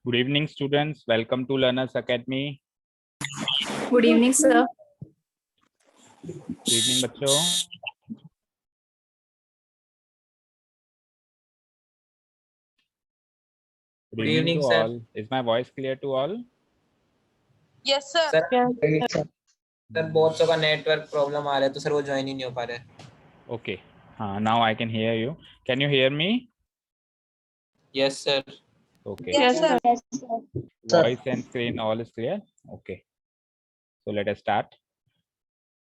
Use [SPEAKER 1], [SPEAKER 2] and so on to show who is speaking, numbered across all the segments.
[SPEAKER 1] Good evening, students. Welcome to Learners Academy.
[SPEAKER 2] Good evening, sir.
[SPEAKER 1] Good evening, बच्चों. Good evening to all. Is my voice clear to all?
[SPEAKER 3] Yes, sir.
[SPEAKER 4] Sir बहुत का network problem आ रहा है तो sir वो join ही नहीं हो पा रहे.
[SPEAKER 1] Okay. Now I can hear you. Can you hear me?
[SPEAKER 4] Yes, sir.
[SPEAKER 1] Okay.
[SPEAKER 3] Yes, sir.
[SPEAKER 1] Voice and screen all is clear. Okay. So let us start.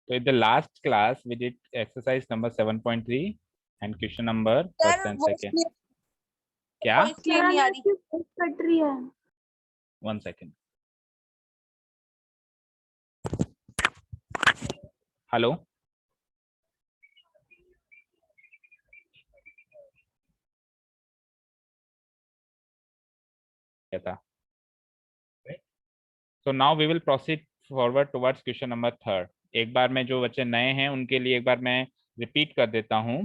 [SPEAKER 1] So in the last class we did exercise number 7.3 and question number first and second. क्या?
[SPEAKER 3] Voice clear नहीं आ रही.
[SPEAKER 2] Cut रही है.
[SPEAKER 1] 1 second. Hello. So now we will proceed forward towards question number 3. एक बार मैं जो बच्चे नए हैं उनके लिए एक बार मैं रिपीट कर देता हूं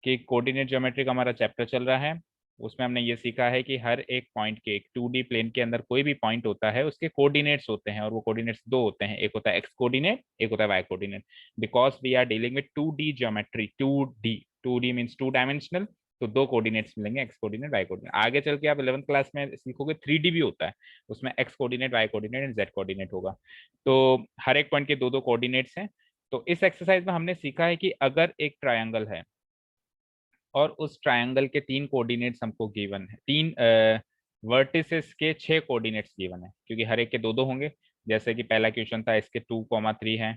[SPEAKER 1] कि कोऑर्डिनेट ज्योमेट्री का हमारा चैप्टर चल रहा है. उसमें हमने ये सीखा है कि हर एक पॉइंट के एक 2D प्लेन के अंदर कोई भी पॉइंट होता है उसके कोऑर्डिनेट्स होते हैं और वो कोऑर्डिनेट्स दो होते हैं. एक होता है एक्स कोऑर्डिनेट, एक होता है y coordinate. Because we are dealing with 2D geometry. 2D means 2 dimensional. तो दो कोऑर्डिनेट्स मिलेंगे, एक्स कोऑर्डिनेट, वाई कोऑर्डिनेट. आगे चल के आप 11th क्लास में सीखोगे 3D भी होता है. उसमें x coordinate, y coordinate and z coordinate होगा. तो हर एक पॉइंट के दो कोऑर्डिनेट्स हैं. तो इस एक्सरसाइज में हमने सीखा है कि अगर एक ट्रायंगल है और उस ट्रायंगल के 3 कोऑर्डिनेट्स हमको गिवन है, 3 वर्टिसेस के 6 कोऑर्डिनेट्स गिवन है, क्योंकि हर एक के दो होंगे. जैसे कि पहला क्वेश्चन था, इसके 2,3 है,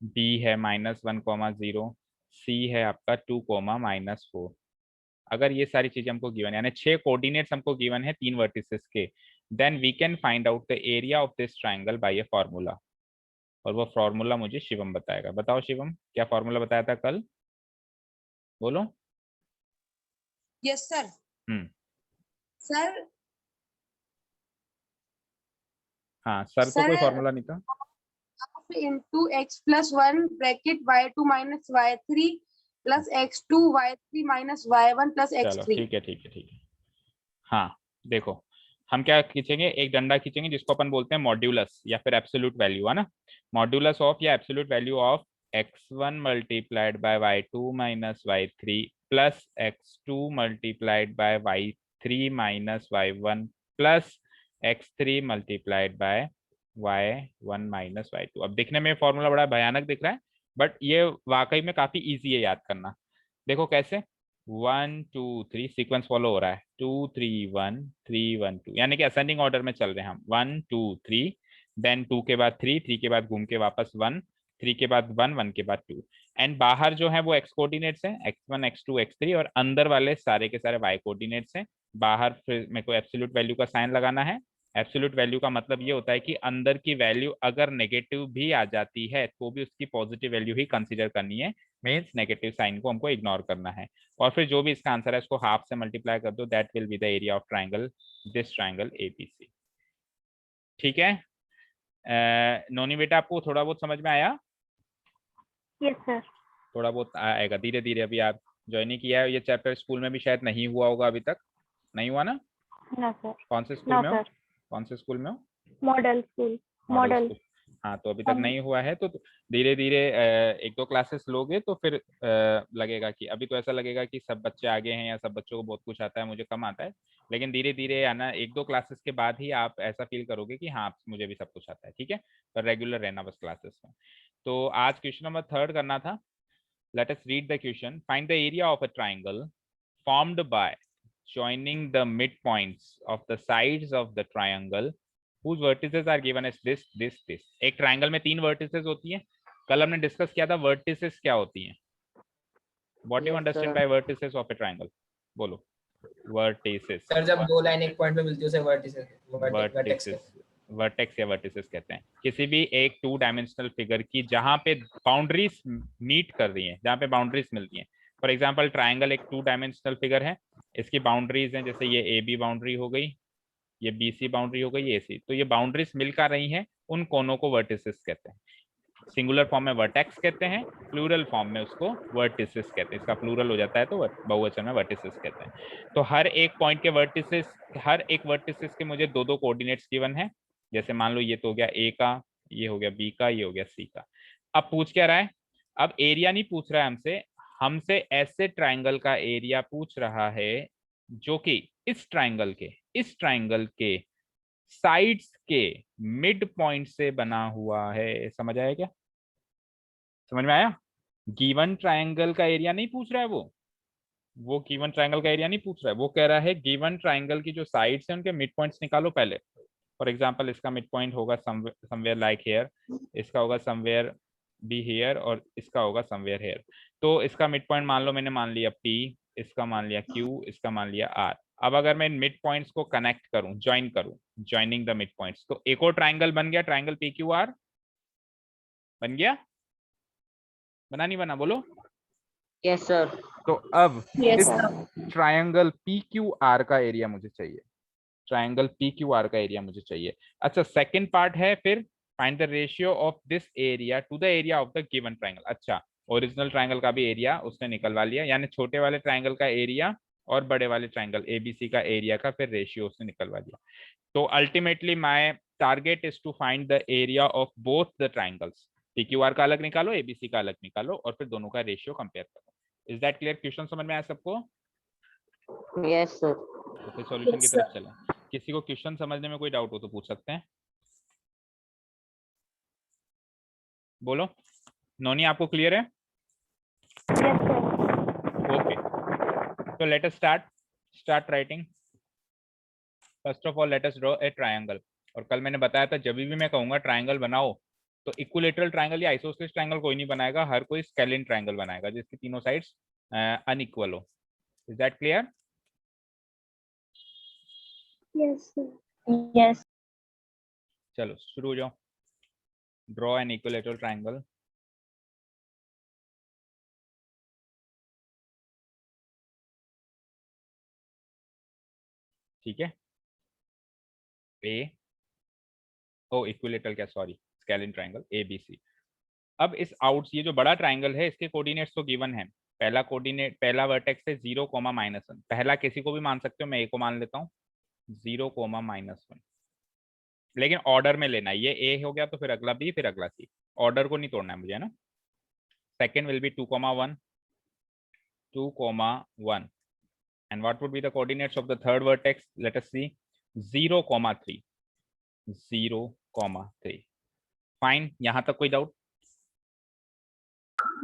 [SPEAKER 1] बी है -1,0, सी है आपका 2,-4. अगर ये सारी चीजें हमको गिवन है, यानी 6 कोऑर्डिनेट्स हमको गिवन है 3 वर्टिसेस के, then we can find out the area of this triangle by a formula. और वो फॉर्मूला मुझे शिवम बताएगा. बताओ शिवम, क्या फॉर्मूला बताया था कल? बोलो.
[SPEAKER 3] Yes, sir. Sir.
[SPEAKER 1] हाँ सर, तो कोई फॉर्मूला नहीं था.
[SPEAKER 3] Into x plus 1 bracket y2 minus y3 plus x2 y3 minus y1 plus
[SPEAKER 1] चलो
[SPEAKER 3] x3.
[SPEAKER 1] ठीक है. हाँ देखो, हम क्या खींचेंगे, एक डंडा खींचेंगे जिसको अपन बोलते हैं मॉड्यूलस या फिर एब्सोल्यूट वैल्यू, है ना. मॉड्यूलस ऑफ या absolute value of x1 multiplied by y2 minus y3 plus x2 multiplied by y3 minus y1 plus x3 multiplied by y1 minus y2. अब देखने में फॉर्मूला बड़ा भयानक दिख रहा है, बट ये वाकई में काफी इजी है याद करना. देखो कैसे, 1 2 3 सीक्वेंस फॉलो हो रहा है. 2 3 1 3 1 2, यानी कि असेंडिंग ऑर्डर में चल रहे हैं हम. 1 2 3, देन 2 के बाद 3, 3 के बाद घूम के वापस 1, 3 के बाद 1, 1 के बाद 2. एंड बाहर जो है वो एक्स कोऑर्डिनेट्स हैं, x1 x2 x3, और अंदर वाले सारे के सारे वाई कोऑर्डिनेट्स हैं. बाहर फिर मेरे को एब्सोल्यूट वैल्यू का साइन लगाना है. एब्सोल्यूट वैल्यू का मतलब ये होता है कि अंदर की वैल्यू अगर नेगेटिव भी आ जाती है तो भी उसकी पॉजिटिव वैल्यू ही कंसीडर करनी है. मीन्स नेगेटिव साइन को हमको इग्नोर करना है. और फिर जो भी इसका आंसर है उसको हाफ से मल्टीप्लाई कर दो. That will be the area of triangle, this triangle ABC. ठीक है. नोनी बेटा, आपको थोड़ा बहुत समझ में आया?
[SPEAKER 2] Yes sir.
[SPEAKER 1] थोड़ा बहुत आएगा धीरे धीरे. अभी आप ज्वाइन ही किया है, ये चैप्टर स्कूल में भी शायद नहीं हुआ होगा अभी तक. नहीं हुआ ना?
[SPEAKER 2] No sir.
[SPEAKER 1] कौन से स्कूल में हो? कौन से स्कूल में हो?
[SPEAKER 2] Model school. मॉडल.
[SPEAKER 1] हाँ, तो अभी तक नहीं हुआ है तो धीरे धीरे 1-2 क्लासेस लोगे तो फिर लगेगा कि, अभी तो ऐसा लगेगा कि सब बच्चे आगे हैं या सब बच्चों को बहुत कुछ आता है, मुझे कम आता है. लेकिन धीरे धीरे आना 1-2 क्लासेस के बाद ही आप ऐसा फील करोगे कि हाँ मुझे भी सब कुछ आता है. ठीक है, तो रेगुलर रहना बस क्लासेस में. तो आज क्वेश्चन नंबर 3 करना था. Let us read the question. Find the area of a triangle formed by joining the midpoints of the sides of the triangle whose vertices are given as this. एक triangle में 3 vertices होती हैं. कल हमने discuss किया था vertices क्या होती हैं. What you understand by vertices of A triangle? बोलो. वर्टिसेस
[SPEAKER 4] सर जब दो लाइन एक पॉइंट पे मिलती है उसे
[SPEAKER 1] वर्टेक्स या वर्टिसेस कहते हैं. किसी भी एक 2 डायमेंशनल फिगर की जहां पे बाउंड्रीज मीट कर रही हैं, जहां पे बाउंड्रीज मिलती हैं. फॉर एग्जांपल ट्राइंगल एक 2 डायमेंशनल फिगर है, इसकी बाउंड्रीज हैं, जैसे ये ए बी बाउंड्री हो गई, ये बी सी बाउंड्री हो गई, ये सी. तो ये बाउंड्रीज मिलकर रही हैं, उन कोनों को वर्टिसेस कहते हैं. सिंगुलर फॉर्म में वर्टेक्स कहते हैं, प्लूरल फॉर्म में उसको वर्टिसेस कहते हैं। इसका प्लूरल हो जाता है तो बहुवचन में वर्टिसेस कहते हैं। तो हर एक पॉइंट के वर्टिसेस, हर एक वर्टिसेस के मुझे दो दो कोऑर्डिनेट्स गिवन है। जैसे मान लो ये तो हो गया ए का, ये हो गया बी का, ये हो गया सी का। अब पूछ क्या रहा है? अब एरिया नहीं पूछ रहा है हमसे, हमसे ऐसे ट्राइंगल का एरिया पूछ रहा है जो कि इस ट्राइंगल के साइड्स के मिड पॉइंट से बना हुआ है। समझ आया क्या? समझ में आया? गिवन ट्राइंगल का एरिया नहीं पूछ रहा है वो गिवन ट्राइंगल का एरिया नहीं पूछ रहा है, वो कह रहा है गिवन ट्राइंगल की जो साइड्स हैं उनके मिड पॉइंट्स निकालो पहले। फॉर एग्जांपल इसका मिड पॉइंट होगा समवेयर लाइक हेयर, इसका होगा समवेयर बी हेयर, और इसका होगा समवेयर हेयर। तो इसका मिड पॉइंट मान लो मैंने मान लिया P, इसका मान लिया Q, इसका मान लिया R। अब अगर मैं इन मिड पॉइंट्स को कनेक्ट करूं, ज्वाइन करूं, ज्वाइनिंग द मिड पॉइंट्स, तो एक और ट्राइंगल बन गया, ट्राइंगल PQR बन गया। बना नहीं बना? बोलो।
[SPEAKER 4] Yes sir.
[SPEAKER 1] तो अब
[SPEAKER 2] Yes,
[SPEAKER 1] इस
[SPEAKER 2] sir.
[SPEAKER 1] ट्राइंगल PQR का एरिया मुझे चाहिए, ट्राइंगल PQR का एरिया मुझे चाहिए। अच्छा, सेकंड पार्ट है फिर find the ratio of this area to the area of the given triangle. अच्छा, ओरिजिनल ट्राइंगल का भी एरिया उसने निकलवा लिया, यानी छोटे वाले ट्राइंगल का एरिया और बड़े वाले ट्राइंगल ABC का एरिया का फिर रेशियो उसने निकलवा दिया। तो ultimately my target is to find the area of both the triangles. PQR का अलग निकालो, ABC का अलग निकालो, और फिर दोनों का रेशियो कंपेयर करो। Is that clear? क्वेश्चन समझ में आया सबको?
[SPEAKER 4] Yes sir.
[SPEAKER 1] तो फिर सॉल्यूशन की
[SPEAKER 2] Yes,
[SPEAKER 1] तरफ
[SPEAKER 2] sir.
[SPEAKER 1] चलें। किसी को क्वेश्चन समझने में कोई डाउट हो तो पूछ सकते हैं। बोलो। नोनी आपको क्लियर है?
[SPEAKER 2] Yes, sir.
[SPEAKER 1] ओके, तो let us start writing. First of all let us draw a triangle. और कल मैंने बताया था जब भी मैं कहूंगा ट्रायंगल बनाओ तो इक्विलेटरल ट्रायंगल या आइसोसेलेस ट्रायंगल कोई नहीं बनाएगा, हर कोई स्केलिन ट्रायंगल बनाएगा जिसकी तीनों साइड्स अनइक्वल हो। Is that clear?
[SPEAKER 2] Yes, sir. Yes.
[SPEAKER 1] चलो शुरू हो जाओ। Draw an equilateral triangle. ठीक है। ए ओ इक्विलेटरल क्या, सॉरी, स्केलिन ट्रायंगल ABC। अब इस आउट्स, ये जो बड़ा ट्रायंगल है इसके कोऑर्डिनेट्स तो गिवन है। पहला कोऑर्डिनेट, पहला वर्टेक्स है 0, -1। पहला किसी को भी मान सकते हो, मैं A को मान लेता हूँ 0, -1। लेकिन ऑर्डर में लेना है, ये A हो गया तो फिर अगला B, फिर अगला C। ऑर्डर को नहीं तोड़ना है मुझे, है ना। Second will be 2, 1 and what would be the coordinates of the third vertex? Let us see. 0, 3, 0, 3। Fine, यहां तक कोई डाउट?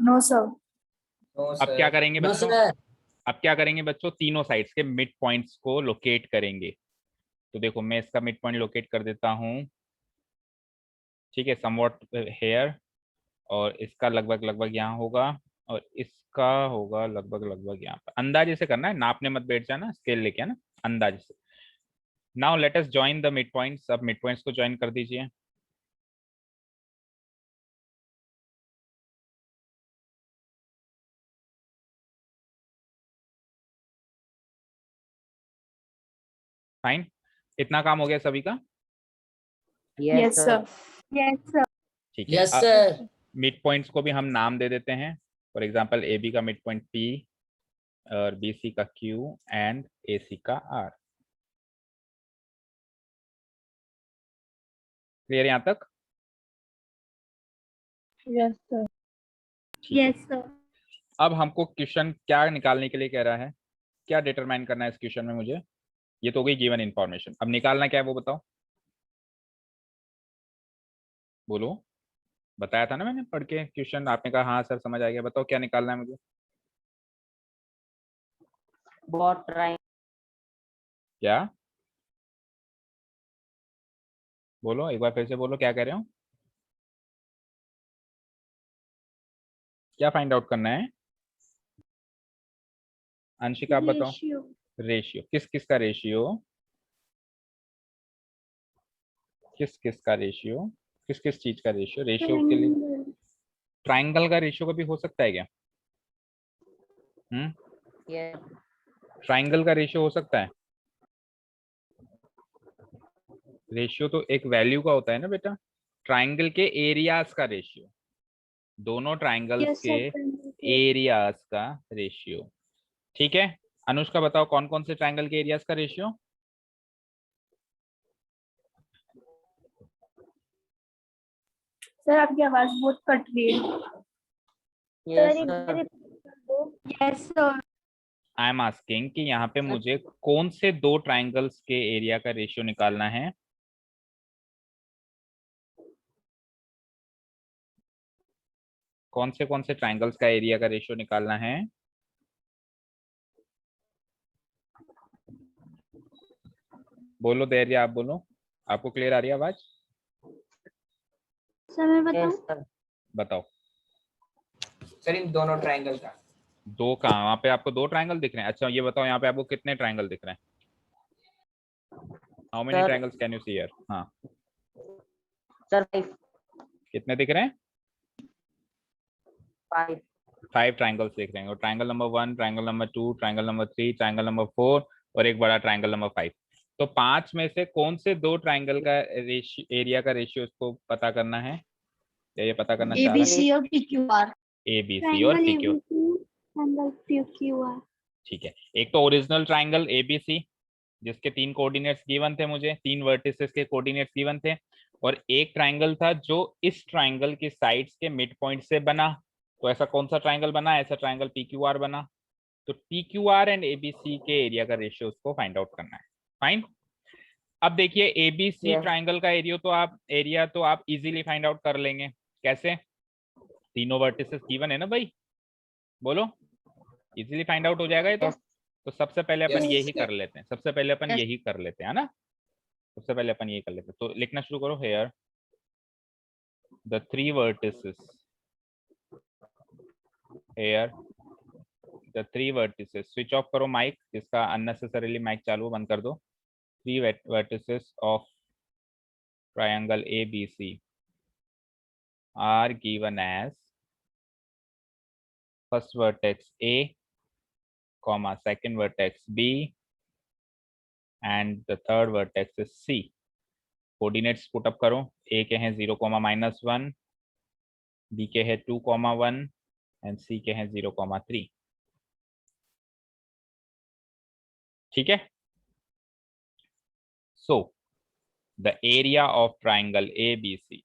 [SPEAKER 2] No, sir.
[SPEAKER 1] अब क्या करेंगे
[SPEAKER 4] नो
[SPEAKER 1] बच्चों?
[SPEAKER 4] सर।
[SPEAKER 1] अब क्या करेंगे बच्चों? तीनों साइड्स के मिड पॉइंट्स को लोकेट करेंगे। तो देखो मैं इसका मिड पॉइंट लोकेट कर देता हूं, ठीक है, समवॉट हेयर, और इसका लगभग लगभग यहाँ होगा, और इसका होगा लगभग लगभग यहाँ पर। अंदाजे से करना है, नापने मत बैठ जाना, स्केल लेके, है ना, अंदाजे से। Now let us join the mid points. अब मिड पॉइंट्स को ज्वाइन कर दीजिए। फाइन, इतना काम हो गया सभी का?
[SPEAKER 2] Yes, sir. Yes, sir.
[SPEAKER 1] ठीक है।
[SPEAKER 4] Yes sir.
[SPEAKER 1] मिड पॉइंट्स को भी हम नाम दे देते हैं। फॉर एग्जांपल AB का मिड पॉइंट P, और BC का Q, एंड AC का R। क्लियर यहाँ तक?
[SPEAKER 2] Yes, sir.
[SPEAKER 1] ठीक है।
[SPEAKER 2] Yes, sir.
[SPEAKER 1] अब हमको क्वेश्चन क्या निकालने के लिए कह रहा है, क्या डिटरमाइन करना है इस क्वेश्चन में मुझे? ये तो हो गई गिवन इंफॉर्मेशन। अब निकालना क्या है वो बताओ, बोलो। बताया था ना मैंने पढ़ के क्वेश्चन, आपने कहा हाँ सर समझ आ गया। बताओ क्या निकालना है मुझे?
[SPEAKER 4] Both triangle.
[SPEAKER 1] क्या? बोलो एक बार फिर से बोलो, क्या कह रहे हो? क्या फाइंड आउट करना है? अंशिका आप बताओ।
[SPEAKER 2] Ratio.
[SPEAKER 1] रेशियो, किस किस का रेशियो? किस किस का रेशियो? किस किस चीज का रेशियो? रेशियो के लिए
[SPEAKER 2] Triangle.
[SPEAKER 1] ट्राइंगल का रेशियो कभी हो सकता है क्या?
[SPEAKER 4] यस।
[SPEAKER 1] ट्राइंगल का रेशियो हो सकता है? रेशियो तो एक वैल्यू का होता है ना बेटा, ट्राइंगल के एरियाज का रेशियो। दोनों ट्राइंगल्स
[SPEAKER 2] Yes,
[SPEAKER 1] के
[SPEAKER 2] sir.
[SPEAKER 1] एरियाज का रेशियो। ठीक है, अनुष्का बताओ कौन कौन से ट्राइंगल के एरियाज का रेशियो?
[SPEAKER 2] सर आपकी आवाज बहुत कट रही है।
[SPEAKER 5] Yes,
[SPEAKER 2] sir
[SPEAKER 5] sir.
[SPEAKER 2] Yes sir.
[SPEAKER 1] I am asking कि यहाँ पे मुझे कौन से दो ट्राइंगल्स के एरिया का रेशियो निकालना है? कौन से ट्राइंगल्स का एरिया का रेशियो निकालना है? बोलो धैर्य, आप बोलो, आपको क्लियर आ रही है आवाज?
[SPEAKER 2] सर मैं बताऊं?
[SPEAKER 5] Yes, sir.
[SPEAKER 1] बताओ।
[SPEAKER 4] सर इन दोनों ट्राइंगल का।
[SPEAKER 1] दो कहाँ? वहां पे आपको दो ट्राइंगल दिख रहे हैं? अच्छा ये बताओ यहाँ पे आपको कितने ट्राइंगल दिख रहे हैं? How many
[SPEAKER 5] Sir.
[SPEAKER 1] Triangles can you see here? हाँ,
[SPEAKER 5] Sir, 5.
[SPEAKER 1] कितने दिख रहे हैं?
[SPEAKER 5] 5.
[SPEAKER 1] 5 ट्राइंगल्स दिख रहे हैं। और triangle number 1, triangle number 2, triangle number 3, triangle number 4 और एक बड़ा ट्राइंगल नंबर 5। तो 5 में से कौन से दो ट्राइंगल का एरिया का रेशियो इसको पता करना है, या ये पता करना चाह रहा है?
[SPEAKER 2] ABC और PQR।
[SPEAKER 1] ABC और PQ।
[SPEAKER 2] Triangle PQR।
[SPEAKER 1] ठीक है, एक तो ओरिजिनल ट्राइंगल ABC जिसके 3 कोऑर्डिनेट्स गिवन थे, मुझे 3 वर्टिसेस के कोऑर्डिनेट्स गिवन थे, और एक ट्राइंगल था जो इस ट्राइंगल की साइड्स के मिड पॉइंट से बना। तो ऐसा कौन सा ट्राइंगल बना? ऐसा ट्राइंगल PQR बना। तो PQR एंड ABC के एरिया का रेशियो उसको फाइंड आउट करना है। फाइन। अब देखिए ABC
[SPEAKER 5] Yes.
[SPEAKER 1] ट्राइंगल का एरिया तो आप इजीली फाइंड आउट कर लेंगे। कैसे? तीनों वर्टिसेस गिवन है ना भाई, बोलो, इजीली फाइंड आउट हो जाएगा ये तो।
[SPEAKER 5] Yes.
[SPEAKER 1] तो सबसे पहले अपन
[SPEAKER 4] Yes,
[SPEAKER 1] यही
[SPEAKER 4] sir.
[SPEAKER 1] कर लेते हैं, सबसे पहले अपन
[SPEAKER 5] Yes.
[SPEAKER 1] यही कर लेते हैं, है ना? सबसे पहले अपन ये कर लेते हैं। तो लिखना शुरू करो। Here the 3 vertices, here the 3 vertices, switch off करो माइक, जिसका अननेसेसरीली माइक चालू बंद कर दो। 3 vertices of triangle ABC are given as first vertex A, comma second vertex B, and the third vertex is C. Coordinates put up करो। A के हैं 0,-1, B के हैं 2,1 एंड C के हैं 0,3। ठीक है। So the area of triangle ABC,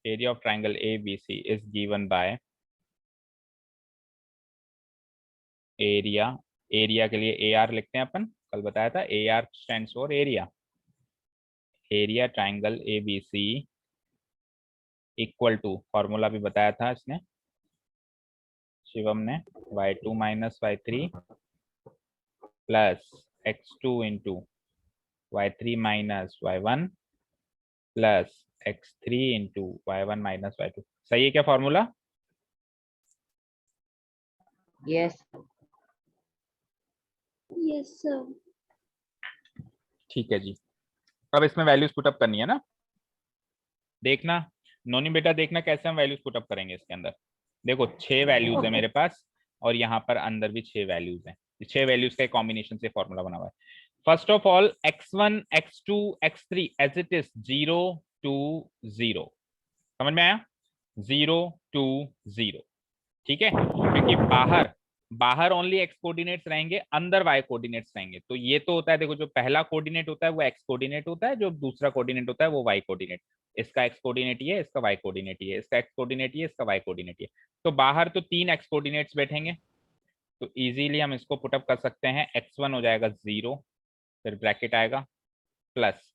[SPEAKER 1] area of triangle ABC is given by area के लिए AR लिखते हैं अपन, कल बताया था AR stands for area triangle ABC equal to, formula भी बताया था इसने शिवम ने, y2 - y3 plus x2 into y3 - y1 plus x3 into y1 - y2। सही है क्या फॉर्मूला?
[SPEAKER 5] Yes.
[SPEAKER 2] Yes sir.
[SPEAKER 1] ठीक है जी। अब इसमें वैल्यूज पुटअप करनी है ना। देखना नोनी बेटा, देखना कैसे हम वैल्यूज पुटअप करेंगे इसके अंदर। देखो 6 वैल्यूज है मेरे पास, और यहाँ पर अंदर भी 6 वैल्यूज हैं। 6 वैल्यूज का कॉम्बिनेशन से फॉर्मूला बना हुआ है। First of all x1, x2, x3 as it is 0 to 0। समझ में आया? 0 to 0। ठीक है, क्योंकि बाहर ओनली x कोऑर्डिनेट्स रहेंगे, अंदर y कोऑर्डिनेट्स रहेंगे। तो ये तो होता है, देखो जो पहला कोऑर्डिनेट होता है वो x कोऑर्डिनेट होता है, जो दूसरा कोऑर्डिनेट होता है वो y कोऑर्डिनेट। इसका x कोऑर्डिनेट ये है, इसका y कोऑर्डिनेट ये है, इसका x कोऑर्डिनेट ये, इसका y कोऑर्डिनेट ये। तो बाहर तो 3 x कोऑर्डिनेट्स बैठेंगे, तो इजीली हम इसको पुटअप कर सकते हैं। x1 हो जाएगा 0, फिर ब्रैकेट आएगा, प्लस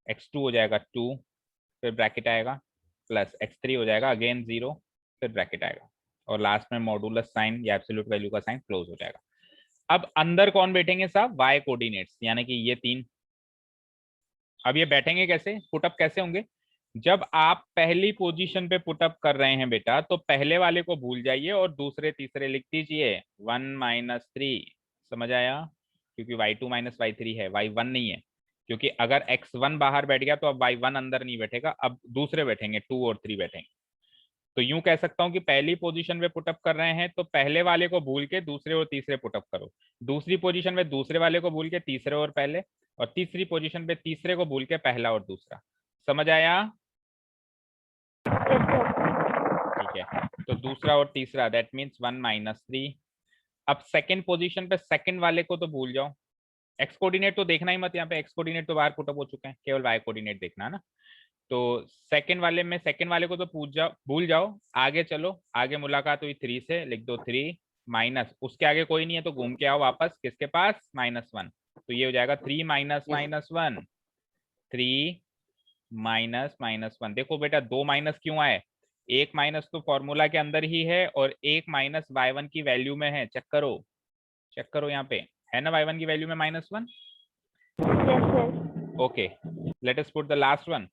[SPEAKER 1] x2 हो जाएगा 2, फिर ब्रैकेट आएगा, प्लस x3 हो जाएगा अगेन 0, फिर ब्रैकेट आएगा, और लास्ट में मॉडुलस साइन या एब्सोल्यूट वैल्यू का साइन क्लोज हो जाएगा। अब अंदर कौन बैठेंगे साहब? y कोऑर्डिनेट्स, यानी कि ये 3। अब ये बैठेंगे कैसे, पुटअप कैसे होंगे? जब आप पहली पोजीशन पे पुटअप कर रहे हैं बेटा, तो पहले वाले को भूल जाइए और दूसरे तीसरे लिख दीजिए 1 - 3। समझ आया? क्योंकि y2 - y3 है, y1 नहीं है। क्योंकि अगर x1 बाहर बैठ गया तो अब y1 अंदर नहीं बैठेगा, अब दूसरे बैठेंगे, 2 और 3 बैठेंगे। तो यूं कह सकता हूं कि पहली पोजीशन पे पुटअप कर रहे हैं तो पहले वाले को भूल के दूसरे और तीसरे पुटअप करो, दूसरी पोजीशन में दूसरे वाले को भूल के तीसरे और पहले, और तीसरी पोजीशन पे तीसरे को भूल के पहला और दूसरा। समझ आया? तो दूसरा और तीसरा, दैट मीन्स 1 - 3। अब सेकंड पोजीशन पे सेकंड वाले को तो भूल जाओ, एक्स कोऑर्डिनेट तो देखना ही मत, यहाँ पे एक्स कोऑर्डिनेट तो बाहर पुटअप हो चुके हैं, केवल वाई कोऑर्डिनेट देखना है ना। तो सेकंड वाले में सेकंड वाले को तो भूल जाओ। आगे चलो, आगे मुलाकात हुई 3 से, लिख दो 3 माइनस, उसके आगे कोई नहीं है तो घूम के आओ वापस किसके पास, -1। तो ये हो जाएगा 3 - -1, 3 - -1। देखो बेटा 2 माइनस क्यों आए, एक माइनस तो फॉर्मूला के अंदर ही है और एक माइनस y1 की वैल्यू में है। चेक करो यहाँ पे है ना, y1 की वैल्यू में -1।
[SPEAKER 2] Yes, sir.
[SPEAKER 1] Okay, let us put the last one.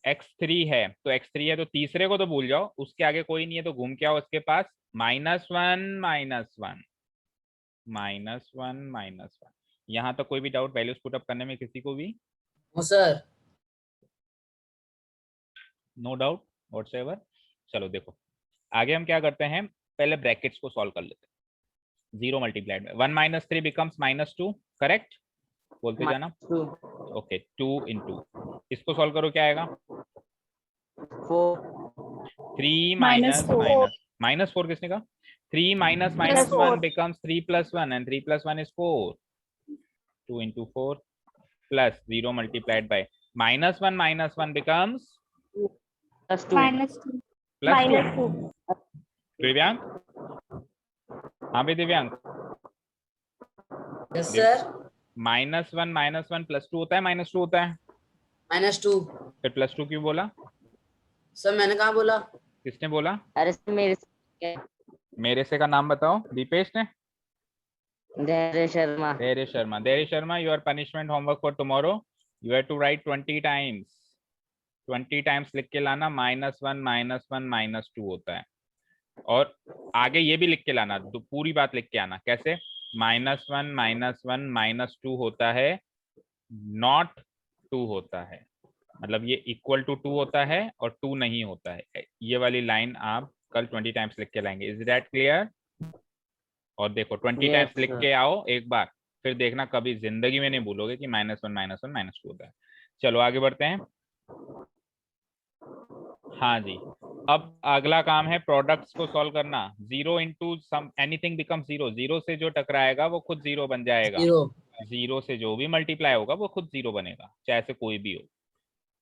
[SPEAKER 1] x3 है तो x3 है तो तीसरे को तो भूल जाओ, उसके आगे कोई नहीं है तो घूम के आओ उसके पास, -1 -1। यहाँ तो कोई भी डाउट वैल्यूज पुटअप करने में किसी को भी?
[SPEAKER 4] No sir.
[SPEAKER 1] No doubt whatsoever. चलो देखो आगे हम क्या करते हैं, पहले ब्रैकेट्स को सॉल्व कर लेते हैं। 0 मल्टीप्लाइड में 1 - 3 बिकम्स -2, करेक्ट? बोलते जाना।
[SPEAKER 5] 2
[SPEAKER 1] ओके 2 × इसको सॉल्व करो, क्या आएगा?
[SPEAKER 5] 4
[SPEAKER 1] 3
[SPEAKER 2] -4.
[SPEAKER 1] -4 किसने कहा? 3 - -1 becomes 3 + 1 and 3 + 1 is 4. 2 × 4 plus 0 multiplied by -1 - 1 becomes
[SPEAKER 5] +2
[SPEAKER 2] -2.
[SPEAKER 1] +2।
[SPEAKER 2] -2.
[SPEAKER 1] दिव्यांग, हाँ भाई दिव्यांग,
[SPEAKER 4] यस सर।
[SPEAKER 1] -1 - 1 +2 होता है, -2 होता है,
[SPEAKER 4] -2।
[SPEAKER 1] फिर +2 क्यों बोला?
[SPEAKER 4] सर मैंने कहा बोला?
[SPEAKER 1] किसने बोला?
[SPEAKER 5] अरे सर मेरे से
[SPEAKER 1] मेरे से का नाम बताओ, दीपेश ने?
[SPEAKER 5] धैर्य Sharma.
[SPEAKER 1] There Sharma, your punishment homework for tomorrow, you have to write 20 times। 20 times लिख के लाना, -1 - 1 -2 होता है। और आगे ये भी लिख के लाना, तो पूरी बात लिख के आना। कैसे? -1 - 1 -2 होता है, नॉट 2 होता है, मतलब ये इक्वल टू 2 होता है और 2 नहीं होता है। ये वाली लाइन आप कल 20 टाइम्स लिख के लाएंगे। Is that clear? और देखो 20
[SPEAKER 5] Yes,
[SPEAKER 1] टाइम्स लिख
[SPEAKER 5] sir.
[SPEAKER 1] के आओ एक बार, फिर देखना कभी जिंदगी में नहीं भूलोगे कि -1 - 1 -2 होता है। चलो आगे बढ़ते हैं। हाँ जी, अब अगला काम है प्रोडक्ट्स को सॉल्व करना। 0 × सम एनीथिंग बिकम 0, 0 से जो टकराएगा वो खुद 0 बन जाएगा। 0 से जो भी मल्टीप्लाई होगा वो खुद 0 बनेगा, चाहे से कोई भी हो।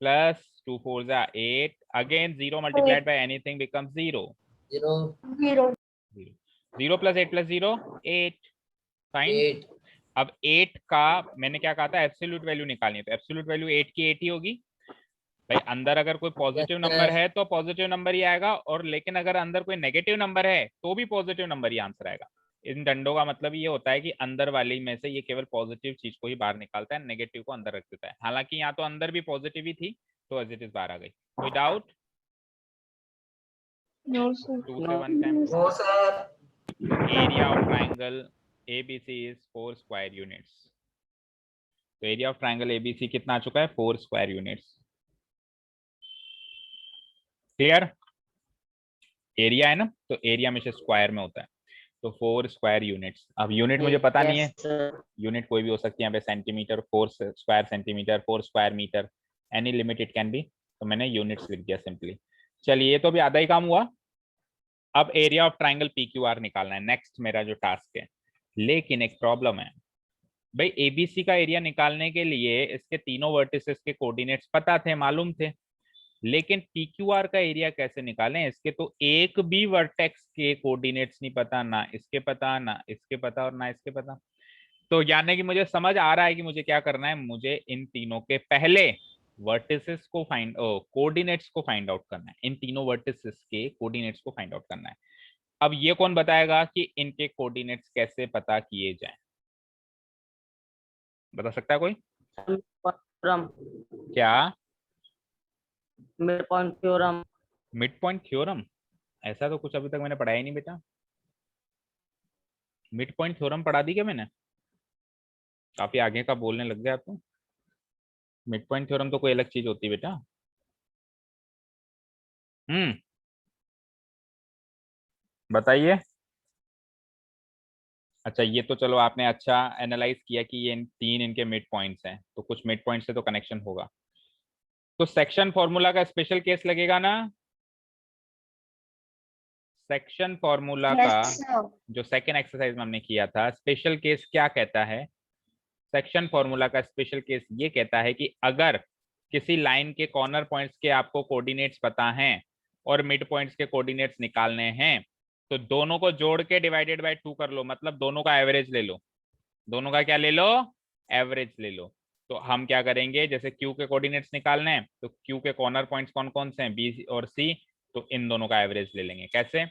[SPEAKER 1] +2 × 4 = 8, again 0 multiplied by anything becomes 0।
[SPEAKER 2] 0.
[SPEAKER 1] 0 + 8 + 0 8, fine.
[SPEAKER 4] 8।
[SPEAKER 1] अब 8 का मैंने क्या कहा था, एब्सोल्यूट वैल्यू निकालनी है, तो एब्सोल्यूट वैल्यू 8 की 8 ही होगी भाई। अंदर अगर कोई पॉजिटिव नंबर है तो पॉजिटिव नंबर ही आएगा, और लेकिन अगर अंदर कोई नेगेटिव नंबर है तो भी पॉजिटिव नंबर ही आंसर आएगा। इन डंडों का मतलब ये होता है कि अंदर वाली में से ये केवल पॉजिटिव चीज को ही बाहर निकालता है, नेगेटिव को अंदर रख देता है। हालांकि यहाँ तो अंदर भी पॉजिटिव ही थी, तो एज इट इज बाहर आ गई। कोई डाउट?
[SPEAKER 2] No, sir.
[SPEAKER 1] 2 से 1 time.
[SPEAKER 4] No sir.
[SPEAKER 1] Area of triangle ABC is 4 square units. तो एरिया ऑफ ट्राइंगल ABC कितना आ चुका है? 4 स्क्वायर यूनिट्स। क्लियर? एरिया है ना, तो एरिया में से स्क्वायर में होता है, तो 4 स्क्वायर यूनिट्स। अब यूनिट मुझे पता नहीं है,
[SPEAKER 5] Yes, sir.
[SPEAKER 1] यूनिट कोई भी हो सकती है यहाँ पे, centimetre, 4 square centimetre, 4 square metre, any limit it can be. तो मैंने यूनिट्स लिख दिया सिंपली। चलिए ये तो भी आधा ही काम हुआ। अब एरिया ऑफ ट्राइंगल PQR निकालना है, नेक्स्ट मेरा जो टास्क है। लेकिन एक प्रॉब्लम है भाई, ABC का एरिया निकालने के लिए इसके तीनों वर्टिसेस के कोऑर्डिनेट्स पता थे, मालूम थे, लेकिन PQR का एरिया कैसे निकालें? इसके तो एक भी वर्टेक्स के कोऑर्डिनेट्स नहीं पता, ना इसके पता, ना इसके पता और ना इसके पता। तो यानी कि मुझे समझ आ रहा है कि मुझे क्या करना है, मुझे इन तीनों के पहले वर्टिसेस को कोऑर्डिनेट्स को फाइंड आउट करना है। इन तीनों वर्टिसेस के कोऑर्डिनेट्स को फाइंड आउट करना है। अब ये कौन बताएगा कि इनके कोऑर्डिनेट्स कैसे पता किए जाएं? बता सकता है कोई?
[SPEAKER 5] From
[SPEAKER 1] क्या?
[SPEAKER 5] midpoint theorem.
[SPEAKER 1] Mid point theorem? ऐसा तो कुछ अभी तक मैंने पढ़ाया ही नहीं बेटा। मिड पॉइंट थ्योरम पढ़ा दी क्या मैंने? काफी आगे का बोलने लग गया तो। मिड पॉइंट थ्योरम तो कोई अलग चीज होती है बेटा। बताइए। अच्छा ये तो चलो आपने अच्छा एनालाइज किया कि ये तीन इनके मिड पॉइंट्स हैं, तो कुछ मिड पॉइंट से तो कनेक्शन होगा। तो सेक्शन फॉर्मूला का स्पेशल केस लगेगा ना, सेक्शन फॉर्मूला
[SPEAKER 2] Yes,
[SPEAKER 1] का
[SPEAKER 2] sir.
[SPEAKER 1] जो सेकेंड एक्सरसाइज में हमने किया था, स्पेशल केस क्या कहता है? सेक्शन फॉर्मूला का स्पेशल केस ये कहता है कि अगर किसी लाइन के कॉर्नर पॉइंट्स के आपको कोऑर्डिनेट्स पता हैं और मिड पॉइंट्स के कोऑर्डिनेट्स निकालने हैं, तो दोनों को जोड़ के डिवाइडेड बाय 2 कर लो, मतलब दोनों का एवरेज ले लो। दोनों का क्या ले लो? एवरेज ले लो। तो हम क्या करेंगे, जैसे क्यू के कोऑर्डिनेट्स निकालने हैं तो क्यू के कॉर्नर पॉइंट्स कौन कौन से हैं? बी और सी। तो इन दोनों का एवरेज ले लेंगे। कैसे?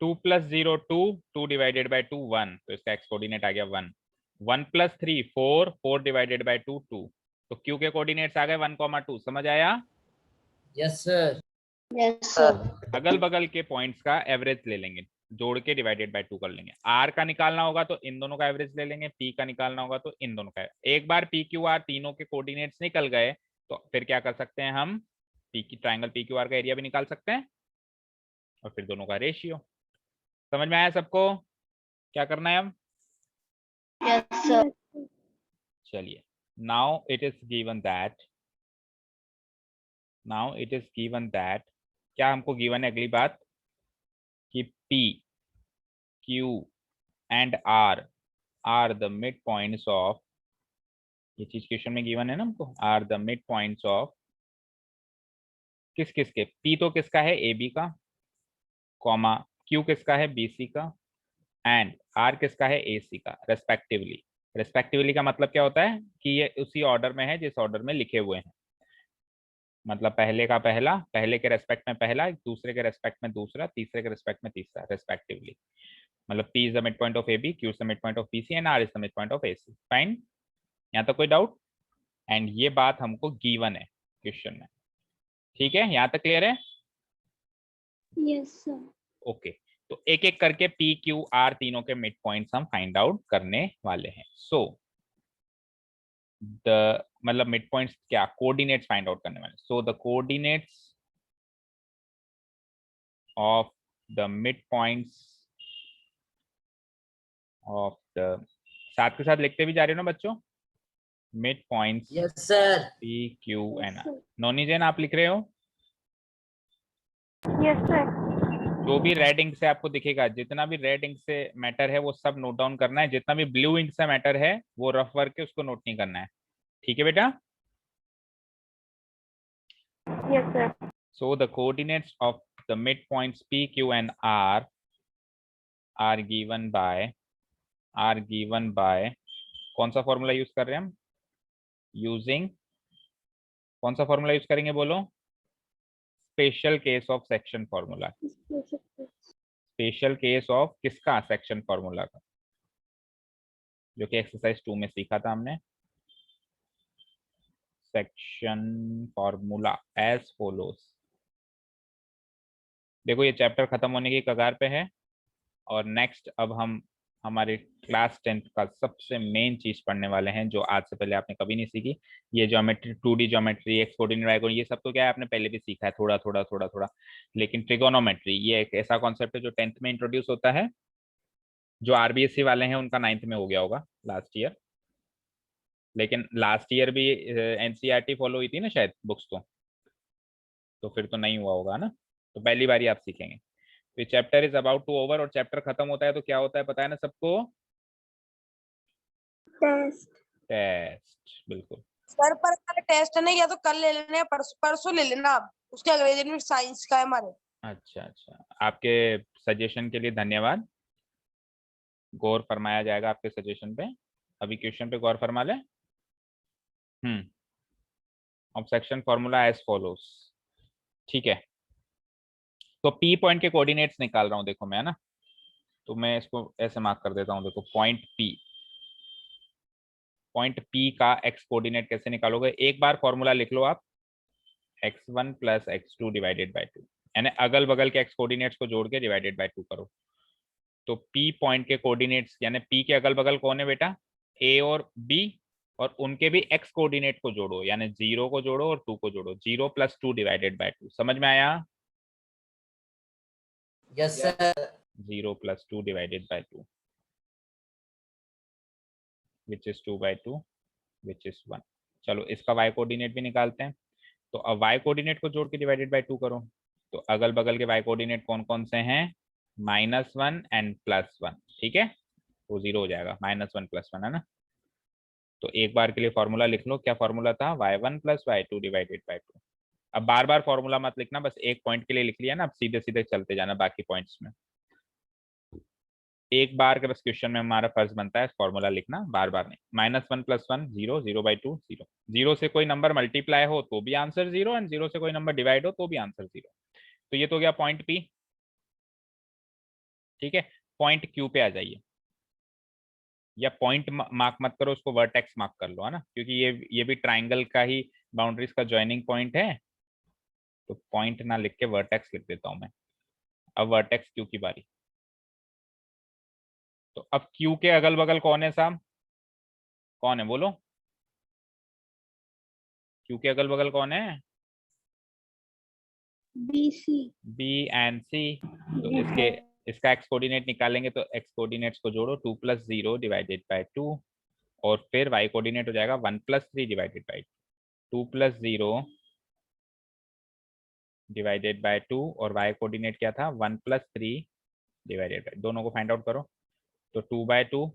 [SPEAKER 1] 2 + 0 2, 2 डिवाइडेड बाय 2 1, तो इसका एक्स कोऑर्डिनेट आ गया 1। 1 + 3 4, 4 डिवाइडेड बाय 2 2, तो क्यू के कोऑर्डिनेट्स आ गए 1, 2। समझ आया?
[SPEAKER 4] Yes sir.
[SPEAKER 2] Yes, sir.
[SPEAKER 1] अगल बगल के पॉइंट्स का एवरेज ले लेंगे, जोड़ के डिवाइडेड बाय 2 कर लेंगे। आर का निकालना होगा तो इन दोनों का एवरेज ले लेंगे, पी का निकालना होगा तो इन दोनों का। एक बार पी क्यू आर तीनों के कोऑर्डिनेट्स निकल गए तो फिर क्या कर सकते हैं हम? पी की ट्राइंगल पी क्यू आर का एरिया भी निकाल सकते हैं और फिर दोनों का रेशियो। समझ में आया सबको? क्या करना है अब?
[SPEAKER 2] Yes, sir.
[SPEAKER 1] चलिए, now it is given that क्या हमको गिवन है? अगली बात कि P, Q and R are the mid points of, ये चीज क्वेश्चन में गिवन है ना हमको, आर द मिड पॉइंट्स ऑफ किस किस के? P तो किसका है? AB का, कॉमा Q किसका है? BC का, एंड R किसका है? AC का, रेस्पेक्टिवली। रेस्पेक्टिवली का मतलब क्या होता है कि ये उसी ऑर्डर में है जिस ऑर्डर में लिखे हुए हैं, मतलब पहले का पहला, पहले के रेस्पेक्ट में पहला, दूसरे के रेस्पेक्ट में दूसरा, तीसरे के रेस्पेक्ट में तीसरा, रेस्पेक्टिवली। मतलब P is the mid point of AB, Q is the mid point of BC and R is the mid point of AC। Fine, यहाँ तक कोई डाउट? एंड ये बात हमको गिवन है क्वेश्चन में। ठीक है, यहाँ तक क्लियर है?
[SPEAKER 2] Yes, sir.
[SPEAKER 1] ओके, तो एक एक करके P, Q, R तीनों के मिड पॉइंट्स हम फाइंड आउट करने वाले हैं। सो द मतलब मिड पॉइंट्स क्या? कोऑर्डिनेट्स फाइंड आउट करने वाले। सो the coordinates of the mid points of the, साथ के साथ लिखते भी जा रहे हो ना बच्चों? Mid points
[SPEAKER 4] yes sir.
[SPEAKER 1] P, Q and
[SPEAKER 2] Yes,
[SPEAKER 1] R।
[SPEAKER 2] sir.
[SPEAKER 1] नोनी जैन आप लिख रहे हो?
[SPEAKER 2] Yes, sir.
[SPEAKER 1] जो भी रेड इंक से आपको दिखेगा, जितना भी रेड इंक से मैटर है वो सब नोट डाउन करना है, जितना भी ब्लू इंक से मैटर है वो रफ वर्क के उसको नोट नहीं करना है। ठीक है बेटा?
[SPEAKER 2] Yes, sir.
[SPEAKER 1] So the coordinates of the mid points P, Q and R are given by कौन सा फॉर्मूला यूज कर रहे हैं हम? यूजिंग कौन सा फॉर्मूला यूज करेंगे बोलो? Special case of section formula. Special case of किसका? सेक्शन फॉर्मूला का, जो कि एक्सरसाइज 2 में सीखा था हमने। Section formula as follows. देखो ये चैप्टर खत्म होने की कगार पे है और नेक्स्ट अब हम हमारे क्लास 10th का सबसे मेन चीज पढ़ने वाले हैं, जो आज से पहले आपने कभी नहीं सीखी। ये geometry, 2D geometry, x coordinate, y coordinate, ये सब तो क्या है आपने पहले भी सीखा है थोड़ा थोड़ा थोड़ा थोड़ा, लेकिन ट्रिगोनोमेट्री ये एक ऐसा कॉन्सेप्ट है जो 10th में इंट्रोड्यूस होता है। जो RBSC वाले हैं उनका 9th में हो गया होगा लास्ट ईयर, लेकिन लास्ट ईयर भी NCERT फॉलो हुई थी ना शायद बुक्स, तो फिर तो नहीं हुआ होगा ना, तो पहली बार ही आप सीखेंगे। तो chapter is about to over, और चैप्टर खत्म होता है तो क्या होता है पता है ना सबको?
[SPEAKER 2] Test.
[SPEAKER 1] टेस्ट, बिल्कुल।
[SPEAKER 3] सर पर टेस्ट नहीं, या तो कल ले लेना, परसों ले लेना आप, उसके अगले दिन साइंस का है हमारे।
[SPEAKER 1] अच्छा अच्छा, आपके सजेशन के लिए धन्यवाद। गौर फरमाया जाएगा आपके सजेशन पे। अभी क्वेश्चन पे गौर फरमा लें। अब सेक्शन फॉर्मूला एज फॉलोस। ठीक है, तो P पॉइंट के कोऑर्डिनेट्स निकाल रहा हूं, देखो मैं, है ना, तो मैं इसको ऐसे मार्क कर देता हूं। देखो पॉइंट P का x कोऑर्डिनेट कैसे निकालोगे? एक बार फॉर्मूला लिख लो आप, x1 + x2 डिवाइडेड बाय 2, यानी अगल बगल के x कोऑर्डिनेट्स को जोड़ के डिवाइडेड बाय 2 करो। तो P पॉइंट के कोऑर्डिनेट्स यानी P के अगल बगल कौन है बेटा? A और B, और उनके भी x कोऑर्डिनेट को जोड़ो, यानी 0 को जोड़ो और 2 को जोड़ो। 0 + 2 डिवाइडेड बाय 2। समझ में आया?
[SPEAKER 4] Yes sir.
[SPEAKER 1] 0 + 2 divided by 2 which is 2/2 which is 1। चलो इसका y कोऑर्डिनेट भी निकालते हैं। तो अब y कोऑर्डिनेट को जोड़ के डिवाइडेड बाय 2 करो, तो अगल बगल के y कोऑर्डिनेट कौन कौन से हैं? -1 एंड +1, ठीक है, वो 0 हो जाएगा, -1 +1 है ना। तो एक बार के लिए फॉर्मूला लिख लो, क्या फॉर्मूला था, y1 + y2 डिवाइडेड बाय 2। अब बार बार फॉर्मूला मत लिखना, बस एक पॉइंट के लिए लिख लिया ना, अब सीधे सीधे चलते जाना बाकी पॉइंट्स में। एक बार के बस क्वेश्चन में हमारा फर्ज बनता है फॉर्मूला लिखना, बार बार नहीं। -1 + 1 0, 0/2 0। 0 से कोई नंबर मल्टीप्लाई हो तो भी आंसर 0, एंड 0 से कोई नंबर डिवाइड हो तो भी आंसर 0। तो ये तो गया पॉइंट P, ठीक है। पॉइंट Q पे आ जाइए, या पॉइंट मार्क मत करो, उसको वर्टेक्स मार्क कर लो, है ना, क्योंकि ये भी ट्राइंगल का ही बाउंड्रीज का ज्वाइनिंग पॉइंट है। तो पॉइंट ना लिख के वर्टेक्स लिख देता हूं मैं। अब वर्टेक्स Q की बारी। तो अब Q के अगल बगल कौन है साहब, कौन है बोलो, Q के अगल बगल कौन है,
[SPEAKER 2] BC।
[SPEAKER 1] B and C। तो इसका एक्स कोऑर्डिनेट निकालेंगे, तो एक्स कोऑर्डिनेट्स को जोड़ो, 2 + 0 डिवाइडेड बाय 2, और फिर वाई कोऑर्डिनेट हो जाएगा 1 + 3 डिवाइडेड बाय 2 + 0 डिवाइडेड बाय 2, और वाई कोऑर्डिनेट क्या था, 1 + 3 डिवाइडेड बाय, दोनों को फाइंड आउट करो। तो 2/2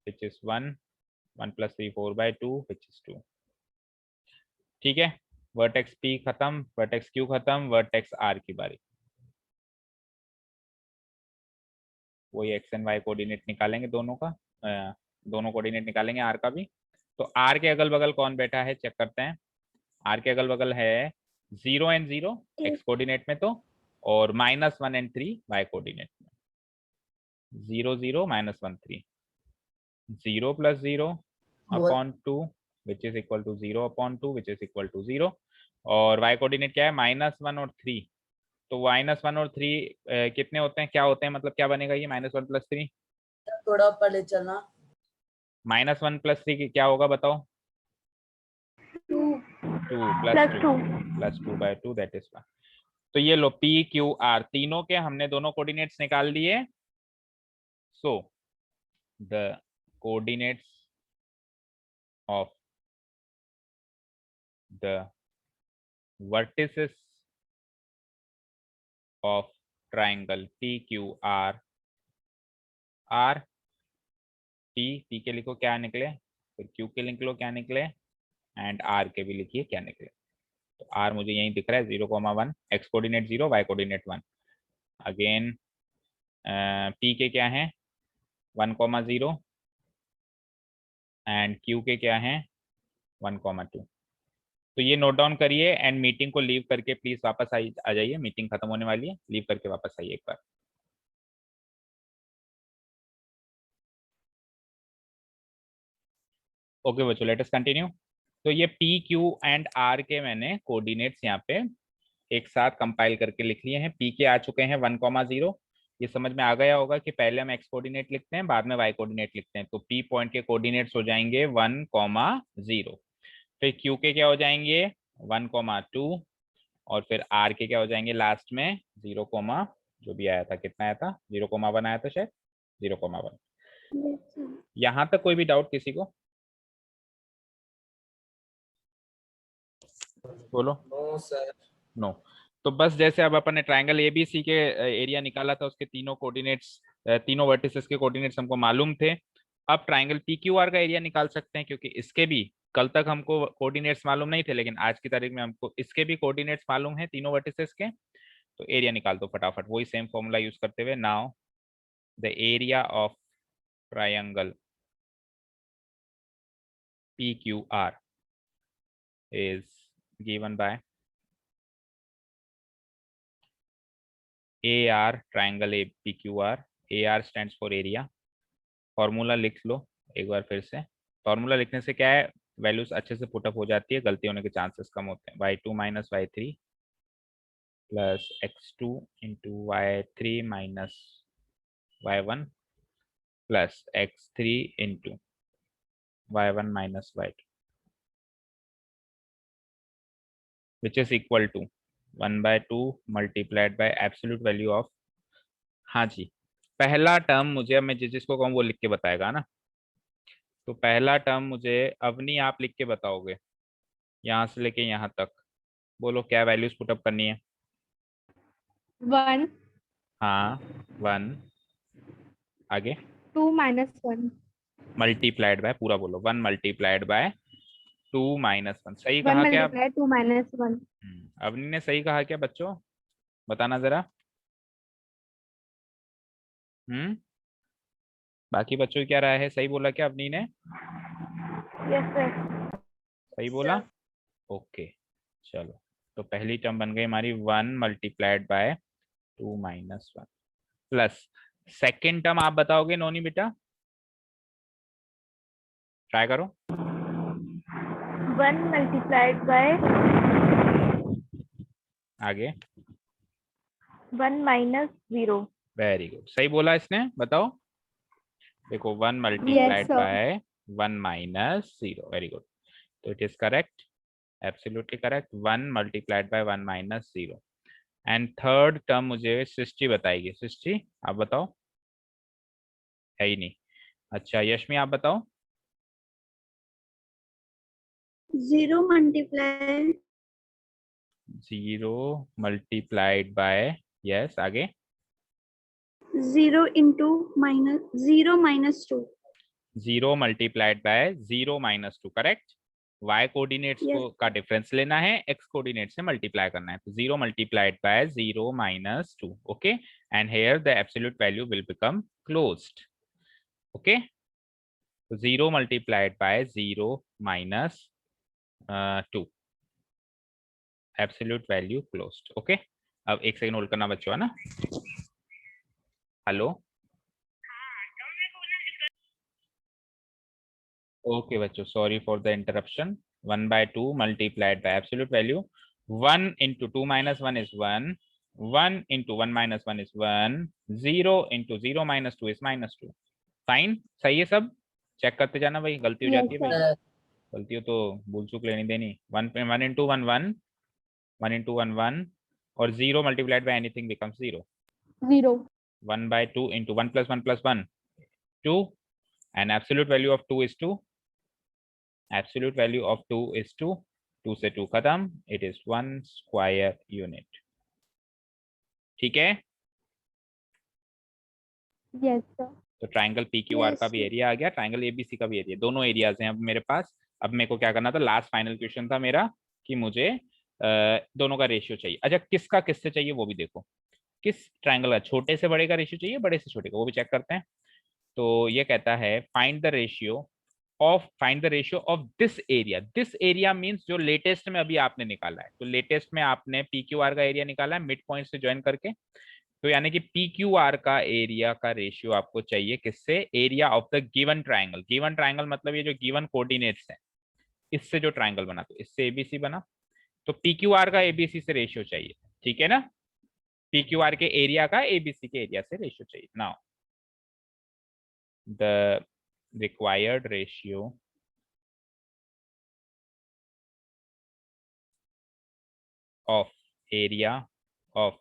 [SPEAKER 1] विच इज 1, 1 + 3 4/2 विच इज 2, ठीक है। वर्टेक्स P खत्म, वर्टेक्स Q खत्म, वर्टेक्स R की बारी। वही एक्स एंड वाई कोऑर्डिनेट निकालेंगे दोनों का, दोनों कोऑर्डिनेट निकालेंगे R का भी। तो R के अगल बगल कौन बैठा है चेक करते हैं। R के अगल बगल है 0 एंड 0 एक्स कोऑर्डिनेट में, तो और -1 एंड 3 वाई कोऑर्डिनेट में। 0 0 -1 3, 0 + 0 upon 2 which is equal to 0 upon 2 which is equal to 0, और वाई कोऑर्डिनेट क्या है, -1 और 3। तो -1 और 3 कितने होते हैं, क्या होते हैं, मतलब क्या बनेगा ये -1 + 3,
[SPEAKER 6] थोड़ा ऊपर ले चलना।
[SPEAKER 1] -1 + 3 क्या होगा बताओ,
[SPEAKER 2] 2
[SPEAKER 1] 2
[SPEAKER 2] + 2।
[SPEAKER 1] + 2/2 दैट इज 1। तो ये लो PQR तीनों के हमने दोनों कोऑर्डिनेट्स निकाल लिए। सो the coordinates of the vertices of triangle PQR are P के लिखो क्या निकले, फिर Q के लिख लो क्या निकले, एंड R के भी लिखिए क्या निकले। तो R मुझे यही दिख रहा है 0,1, x coordinate 0 y coordinate 1। Again P के क्या है 1,0 एंड Q के क्या है 1,2। तो ये नोट डाउन करिए, एंड मीटिंग को लीव करके प्लीज वापस आ जाइए, मीटिंग खत्म होने वाली है, लीव करके वापस आइए एक बार। ओके बच्चों, लेट अस कंटिन्यू। तो ये P Q एंड R के मैंने कोऑर्डिनेट्स यहाँ पे एक साथ कंपाइल करके लिख लिए हैं। P के आ चुके हैं 1,0। ये समझ में आ गया होगा कि पहले हम एक्स कोऑर्डिनेट लिखते हैं, बाद में वाई कोऑर्डिनेट लिखते हैं। तो P पॉइंट के कोऑर्डिनेट्स हो जाएंगे 1,0, फिर Q के क्या हो जाएंगे 1,2, और फिर R के क्या हो जाएंगे लास्ट में 0, जो भी आया था, कितना आया था 0,1 आया था शायद, 0,1। यहाँ तक कोई भी डाउट किसी को, बोलो।
[SPEAKER 4] No sir.
[SPEAKER 1] नो। तो बस जैसे अब अपन ने ट्राइंगल ABC के एरिया निकाला था, उसके तीनों कोऑर्डिनेट्स, तीनों वर्टिसेस के कोऑर्डिनेट्स हमको मालूम थे। अब ट्राइंगल PQR का एरिया निकाल सकते हैं, क्योंकि इसके भी कल तक हमको कोऑर्डिनेट्स मालूम नहीं थे, लेकिन आज की तारीख में हमको इसके भी कोऑर्डिनेट्स मालूम है तीनों वर्टिसेस के। तो एरिया निकाल दो फटाफट, वही सेम फॉर्मूला यूज करते हुए। Now the area of triangle PQR is given by AR triangle PQR। AR stands for area। Formula लिख लो एक बार फिर से। फॉर्मूला लिखने से क्या है, वैल्यूज अच्छे से पुटअप हो जाती है, गलती होने के चांसेस कम होते हैं। y2 - y3 plus x2 into y3 minus y1 plus x3 into y1 minus y2 which is equal to 1/2 multiplied by absolute value of. हाँ जी, पहला टर्म मुझे, मैं जिसको कहूँ वो लिख के बताएगा ना। तो पहला टर्म मुझे अवनी आप लिख के बताओगे, यहाँ से लेके यहाँ तक। बोलो क्या वैल्यूज पुटअप करनी है।
[SPEAKER 2] 1
[SPEAKER 1] हाँ 1 आगे
[SPEAKER 2] 2 minus 1.
[SPEAKER 1] मल्टीप्लाइड बाय, पूरा बोलो 1 मल्टीप्लाइड बाय 2 माइनस 1। सही
[SPEAKER 2] 1
[SPEAKER 1] कहा क्या?
[SPEAKER 2] multiplied 2 minus 1.
[SPEAKER 1] अवनी ने सही कहा क्या बच्चों? बताना जरा। बाकी बच्चों की क्या राय है? सही बोला क्या अवनी ने?
[SPEAKER 2] Yes, sir.
[SPEAKER 1] सही बोला? ओके चलो, तो पहली टर्म बन गई हमारी 1 multiplied bye 2 minus 1 plus second term आप बताओगे नोनी बेटा? ट्राई करो।
[SPEAKER 2] 1 multiplied by
[SPEAKER 1] आगे
[SPEAKER 2] 1 minus 0.
[SPEAKER 1] वेरी गुड, सही बोला इसने, बताओ। देखो 1
[SPEAKER 2] Yes,
[SPEAKER 1] multiplied
[SPEAKER 2] sir.
[SPEAKER 1] By 1 minus 0, very good, तो it is correct, absolutely correct, 1 multiplied by 1 minus 0। And third term मुझे सृष्टि बताएगी। सृष्टि आप बताओ, है ही नहीं। अच्छा यशमी आप बताओ।
[SPEAKER 2] 0 multiplied
[SPEAKER 1] 0 मल्टीप्लाइड बाय, यस आगे
[SPEAKER 2] 0 into minus 0 minus 2.
[SPEAKER 1] 0 multiplied by 0 minus 2, correct. y coordinates
[SPEAKER 2] Yes.
[SPEAKER 1] को का डिफरेंस लेना है, x कोऑर्डिनेट से मल्टीप्लाई करना है, तो 0 multiplied by 0 minus 2, okay, and here the absolute value will become closed, okay. तो 0 multiplied by 0 minus 2, absolute value closed, okay. अब एक सेकंड होल्ड करना बच्चों, है ना। हेलो, ओके बच्चों, sorry for the interruption. 1 by 2 multiplied by absolute value, 1 into 2 minus 1 is 1, 1 into 1 minus 1 is 1, 0 into 0 minus 2 is minus 2। Fine, सही है सब? चेक करते जाना भाई, गलती हो
[SPEAKER 2] Yes,
[SPEAKER 1] जाती है भाई,
[SPEAKER 2] sir.
[SPEAKER 1] गलती हो तो भूल चूक लेनी देनी। 1 into 1 1, 1 into 1 1, और 0 multiplied by anything becomes 0।
[SPEAKER 2] 0.
[SPEAKER 1] 1 by 2 into 1 plus 1 plus 1, 2, and absolute value of 2 is 2, absolute value of 2 is 2, 2 से 2 खत्म, it is 1 square unit, ठीक है।
[SPEAKER 2] Yes, sir.
[SPEAKER 1] तो triangle P Q R
[SPEAKER 2] Yes,
[SPEAKER 1] का भी
[SPEAKER 2] sir.
[SPEAKER 1] एरिया आ गया, triangle ABC का भी एरिया, दोनों एरियाज हैं अब मेरे पास। अब मेरे को क्या करना था, लास्ट फाइनल क्वेश्चन था मेरा कि मुझे दोनों का रेशियो चाहिए। अच्छा किसका किससे चाहिए वो भी देखो, किस ट्राइंगल का छोटे से बड़े का रेशियो चाहिए, बड़े से छोटे का, वो भी चेक करते हैं। तो ये कहता है find the ratio of this area. This area means जो लेटेस्ट में अभी आपने निकाला है, तो लेटेस्ट में आपने पी क्यू आर का एरिया निकाला है मिड पॉइंट से ज्वाइन करके, तो यानी कि पी क्यू आर का एरिया का रेशियो आपको चाहिए किससे, area of the given triangle. Given triangle मतलब ये जो गिवन कोऑर्डिनेट्स है इससे जो ट्राइंगल बना, तो इससे एबीसी बना, तो पी क्यू आर का एबीसी से रेशियो चाहिए, ठीक है ना। पी क्यू आर के एरिया का एबीसी के एरिया से रेशियो चाहिए। Now the required ratio of area of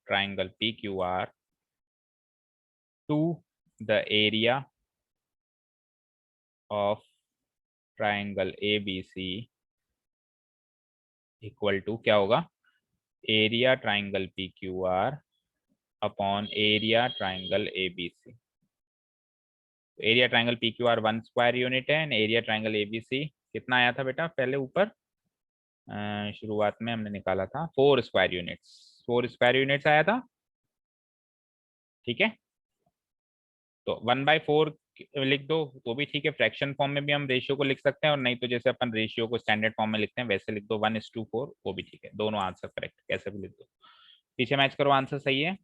[SPEAKER 1] triangle PQR to the area of triangle ABC equal to क्या होगा, area triangle PQR upon area triangle ABC। Area triangle PQR 1 square unit है, and area triangle ABC कितना आया था बेटा पहले ऊपर, शुरुआत में हमने निकाला था 4 स्क्वायर यूनिट्स, 4 स्क्वायर यूनिट्स आया था, ठीक है। तो 1/4 लिख दो तो भी ठीक है, फ्रैक्शन फॉर्म में भी हम रेशियो को लिख सकते हैं, और नहीं तो जैसे अपन रेशियो को स्टैंडर्ड फॉर्म में लिखते हैं वैसे लिख दो 1:4, वो भी ठीक है, दोनों आंसर करेक्ट, कैसे भी लिख दो। पीछे मैच करो, आंसर सही है।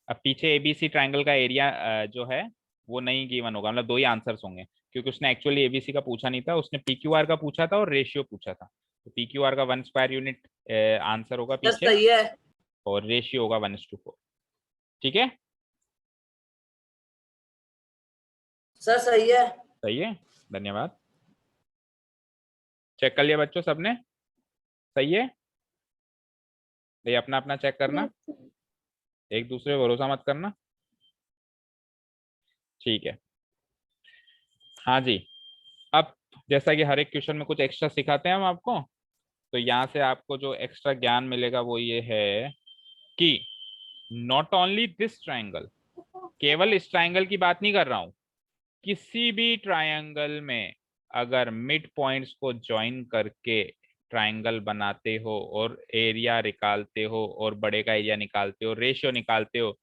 [SPEAKER 1] अब पीछे एबीसी ट्राइंगल का एरिया जो है वो नहीं गिवन होगा, मतलब 2 ही आंसर्स होंगे, क्योंकि उसने एक्चुअली एबीसी का पूछा नहीं था, उसने पीक्यूआर का पूछा था और रेशियो पूछा था। तो पीक्यूआर का 1 स्क्वायर यूनिट आंसर होगा
[SPEAKER 6] सर
[SPEAKER 1] पीछे,
[SPEAKER 6] सही है।
[SPEAKER 1] और रेशियो होगा 1:4, ठीक है।
[SPEAKER 6] सर सही है।
[SPEAKER 1] सही है, धन्यवाद। चेक कर लिया बच्चों सबने, सही है। ये अपना अपना चेक करना,
[SPEAKER 2] Yes, sir.
[SPEAKER 1] एक दूसरे पे भरोसा मत करना, ठीक है। हाँ जी, अब जैसा कि हर एक क्वेश्चन में कुछ एक्स्ट्रा सिखाते हैं हम आपको, तो यहाँ से आपको जो एक्स्ट्रा ज्ञान मिलेगा वो ये है कि नॉट ओनली दिस ट्राइंगल, केवल इस ट्राइंगल की बात नहीं कर रहा हूं, किसी भी ट्राइंगल में अगर मिड पॉइंट्स को ज्वाइन करके ट्राइंगल बनाते हो और एरिया निकालते हो और बड़े का एरिया निकालते हो, रेशियो निकालते हो,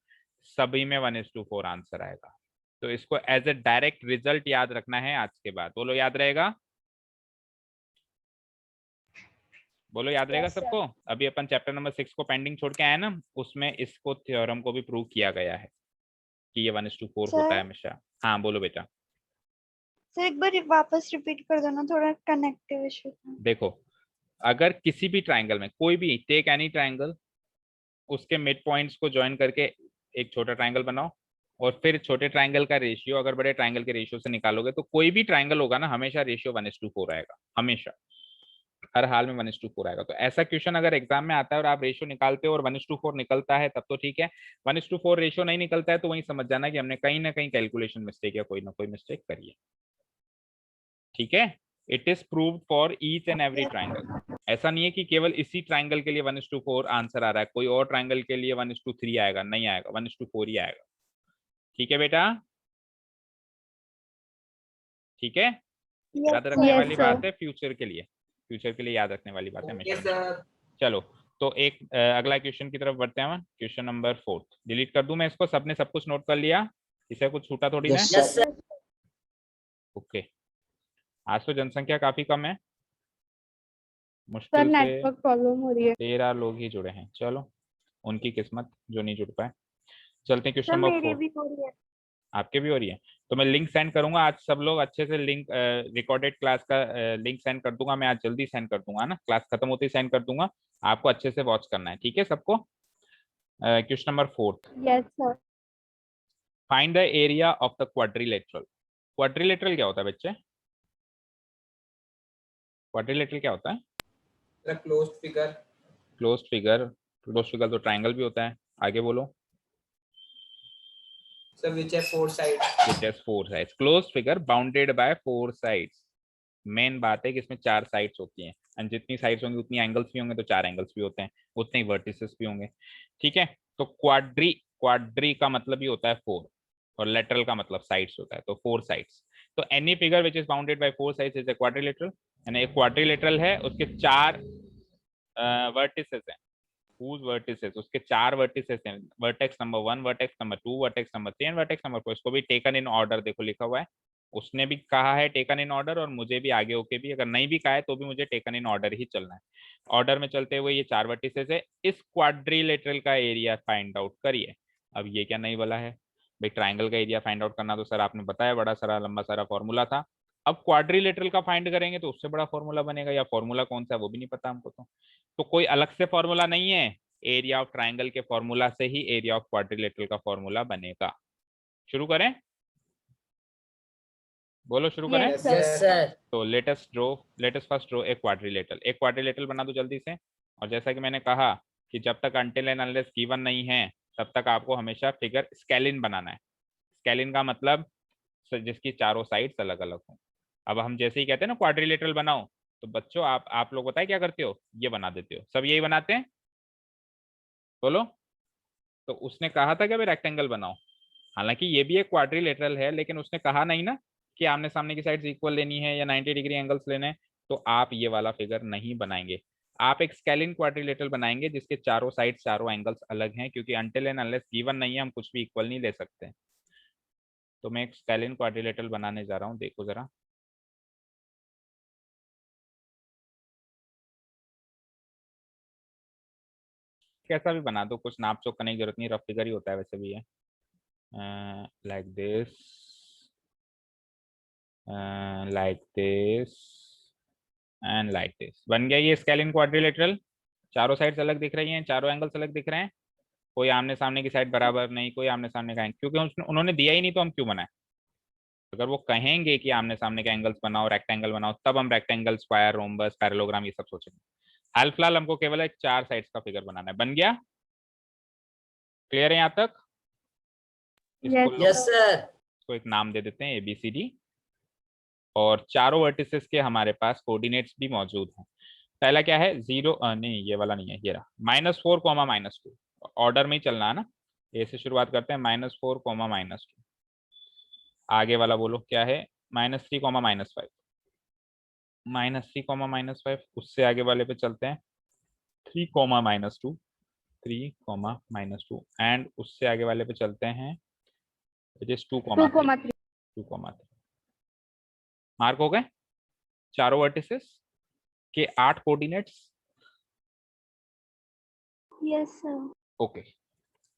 [SPEAKER 1] सभी में 1:4 आंसर आएगा। तो इसको एज ए डायरेक्ट रिजल्ट याद रखना है आज के बाद। बोलो याद रहेगा? बोलो याद रहेगा
[SPEAKER 2] Yes, sir.
[SPEAKER 1] सबको? अभी अपन चैप्टर नंबर 6 को पेंडिंग छोड़ के आए ना, उसमें इसको थ्योरम को भी प्रूव किया गया है कि ये 1:4 होता है हमेशा। हाँ बोलो बेटा।
[SPEAKER 7] सर एक बार वापस रिपीट कर दो ना, थोड़ा कनेक्टिव इशू था।
[SPEAKER 1] देखो, अगर किसी भी ट्राइंगल में, कोई भी, टेक एनी ट्राइंगल, उसके मिड पॉइंट्स को ज्वाइन करके एक छोटा ट्राइंगल बनाओ और फिर छोटे ट्राइंगल का रेशियो अगर बड़े ट्राइंगल के रेशियो से निकालोगे तो कोई भी ट्राइंगल होगा ना, हमेशा रेशियो 1:4 आएगा, हमेशा, हर हाल में 1:4 आएगा। तो ऐसा क्वेश्चन अगर एग्जाम में आता है और आप रेशियो निकालते हो और 1:4 निकलता है तब तो ठीक है, 1:4 रेशियो नहीं निकलता है तो वही समझ जाना कि हमने कहीं ना कहीं कैलकुलेशन मिस्टेक या कोई ना कोई मिस्टेक करी है। ठीक है, it is proved for each and every triangle. ऐसा नहीं है कि केवल इसी ट्राइंगल के लिए 1:4 आंसर आ रहा है, कोई और ट्राइंगल के लिए 1:3 आएगा, नहीं आएगा, 1:4 ही आएगा। ठीक है बेटा? ठीक है, याद रखने
[SPEAKER 2] Yes,
[SPEAKER 1] वाली
[SPEAKER 2] sir.
[SPEAKER 1] बात है फ्यूचर के लिए, फ्यूचर के लिए याद रखने वाली बात है
[SPEAKER 4] ओके
[SPEAKER 1] हमेशा।
[SPEAKER 4] सर।
[SPEAKER 1] चलो, तो एक अगला क्वेश्चन की तरफ बढ़ते हैं। क्वेश्चन नंबर 4 डिलीट कर दूं मैं इसको? सबने सब कुछ नोट कर लिया? इसे कुछ छूटा थोड़ी ना?
[SPEAKER 6] Yes sir.
[SPEAKER 1] ओके, आज तो जनसंख्या काफी कम है,
[SPEAKER 2] सर
[SPEAKER 1] मुश्किल से
[SPEAKER 2] नेटवर्क प्रॉब्लम हो रही है।
[SPEAKER 1] 13 लोग ही जुड़े हैं। चलो, उनकी किस्मत जो नहीं जुड़ पाए। चलते हैं क्वेश्चन
[SPEAKER 2] सर
[SPEAKER 1] नंबर
[SPEAKER 2] मेरी
[SPEAKER 1] 4।
[SPEAKER 2] भी हो रही है।
[SPEAKER 1] आपके भी हो रही है? तो मैं लिंक सेंड करूंगा आज, सब लोग अच्छे से लिंक, रिकॉर्डेड क्लास का लिंक सेंड कर दूंगा मैं आज, जल्दी सेंड कर दूंगा ना, क्लास खत्म होते ही सेंड कर दूंगा। आपको अच्छे से वॉच करना है, ठीक है सबको? Question number 4,
[SPEAKER 2] yes sir.
[SPEAKER 1] Find the area of the quadrilateral. Quadrilateral क्या होता है बच्चे? क्वाड्रिलेटरल क्या होता है?
[SPEAKER 4] Closed figure.
[SPEAKER 1] Closed figure, closed figure तो ट्राइंगल भी होता है। आगे बोलो।
[SPEAKER 4] सर विच है 4 side.
[SPEAKER 1] Which has 4 sides. Closed figure bounded by 4 sides. Main बात है कि इसमें 4 साइड्स होती हैं, एंड जितनी साइड्स होंगी उतनी एंगल्स भी होंगे, तो 4 एंगल्स भी होते हैं, उतने ही वर्टिसेस भी होंगे। ठीक है, तो क्वाड्री, क्वाड्री का मतलब ही होता है 4 और लेटरल का मतलब साइड्स होता है, तो 4 साइड्स। तो any figure which is bounded by 4 sides is a quadrilateral. यानी एक क्वाड्रिलेटरल है, उसके 4 वर्टिसेस हैं। whose vertices, उसके 4 वर्टिसेस हैं, vertex number 1, vertex number 2, vertex number 3 and vertex number 4। इसको भी टेकन इन ऑर्डर देखो लिखा हुआ है, उसने भी कहा है टेकन इन ऑर्डर, और मुझे भी आगे होके भी, अगर नहीं भी कहा है तो भी मुझे टेकन इन ऑर्डर ही चलना है। ऑर्डर में चलते हुए ये 4 वर्टिसेस है, इस क्वाड्रिलेटरल का एरिया फाइंड आउट करिए। अब ये क्या नहीं बोला है भाई, ट्राइंगल का एरिया फाइंड आउट करना तो सर आपने बताया, बड़ा सारा लंबा सारा फॉर्मूला था। अब क्वाड्रिलेटरल का फाइंड करेंगे तो उससे बड़ा फॉर्मूला बनेगा, या फॉर्मूला कौन सा है वो भी नहीं पता हमको। तो कोई अलग से फॉर्मूला नहीं है, एरिया ऑफ ट्राइंगल के फॉर्मूला से ही एरिया ऑफ क्वाड्रिलेटरल का फॉर्मूला बनेगा। शुरू करें? बोलो शुरू करें।
[SPEAKER 2] Yes, sir.
[SPEAKER 6] Yes sir.
[SPEAKER 1] तो लेटेस्ट फर्स्ट ड्रॉ एक क्वाड्रिलेटरल। एक क्वाड्रिलेटरल बना दो जल्दी से। और जैसा कि मैंने कहा कि जब तक अनटिल एंड अनलेस गिवन नहीं है तब तक आपको हमेशा फिगर स्केलिन बनाना है। स्केलिन का मतलब जिसकी चारों साइड्स अलग अलग हो। अब हम जैसे ही कहते हैं ना क्वाड्रिलेटरल बनाओ, तो बच्चों आप लोग बताए क्या करते हो, ये बना देते हो, सब यही बनाते हैं। बोलो। तो उसने कहा था कि भाई रेक्टेंगल बनाओ, हालांकि ये भी एक क्वाड्रिलेटरल है, लेकिन उसने कहा नहीं ना कि आमने सामने की साइड्स इक्वल लेनी है या 90 डिग्री एंगल्स लेने हैं। तो आप ये वाला फिगर नहीं बनाएंगे, आप एक स्केलिन क्वाड्रिलेटरल बनाएंगे जिसके चारों साइड चारों एंगल्स अलग हैं, क्योंकि अनटिल एंड अनलेस गिवन नहीं है हम कुछ भी इक्वल नहीं ले सकते। तो मैं एक स्केलिन क्वाड्रिलेटरल बनाने जा रहा हूँ, देखो जरा। कैसा भी बना दो, कुछ नाप चोक करने की जरूरत नहीं, रफ फिगर ही होता है वैसे भी है। Like this, like this and like this. बन गया ये स्केलिन क्वाड्रिलेटरल। चारों साइड्स अलग दिख रही हैं, चारों एंगल्स अलग दिख रहे हैं, कोई आमने सामने की साइड बराबर नहीं, कोई आमने सामने का, क्योंकि उन्होंने दिया ही नहीं तो हम क्यों बनाए। अगर वो कहेंगे कि आमने सामने के एंगल्स बनाओ, रेक्टेंगल बनाओ, तब हम रेक्टेंगल, स्क्वायर, रोम्बस, पैरेललोग्राम ये सब सोचेंगे। हाल फिलहाल हमको केवल एक 4 साइड्स का फिगर बनाना है। बन गया? क्लियर है यहाँ तक?
[SPEAKER 2] Yes,
[SPEAKER 6] yes sir.
[SPEAKER 1] इसको एक नाम दे देते हैं ABCD, और चारों वर्टिसेस के हमारे पास कोऑर्डिनेट्स भी मौजूद हैं। पहला क्या है, 0, नहीं ये वाला नहीं है, ये रहा, -4, -2। ऑर्डर में ही चलना है ना, ए से शुरुआत करते हैं, -4, -2। आगे वाला बोलो क्या है, -3, -5, -3, उससे आगे वाले पे चलते हैं 3, -2, 3, -2, एंड उससे आगे वाले पे चलते हैं इट इज 2, 3, 2, 3। मार्क हो गए चारों वर्टिसेस के 8 कोऑर्डिनेट्स।
[SPEAKER 2] Yes sir.
[SPEAKER 1] ओके,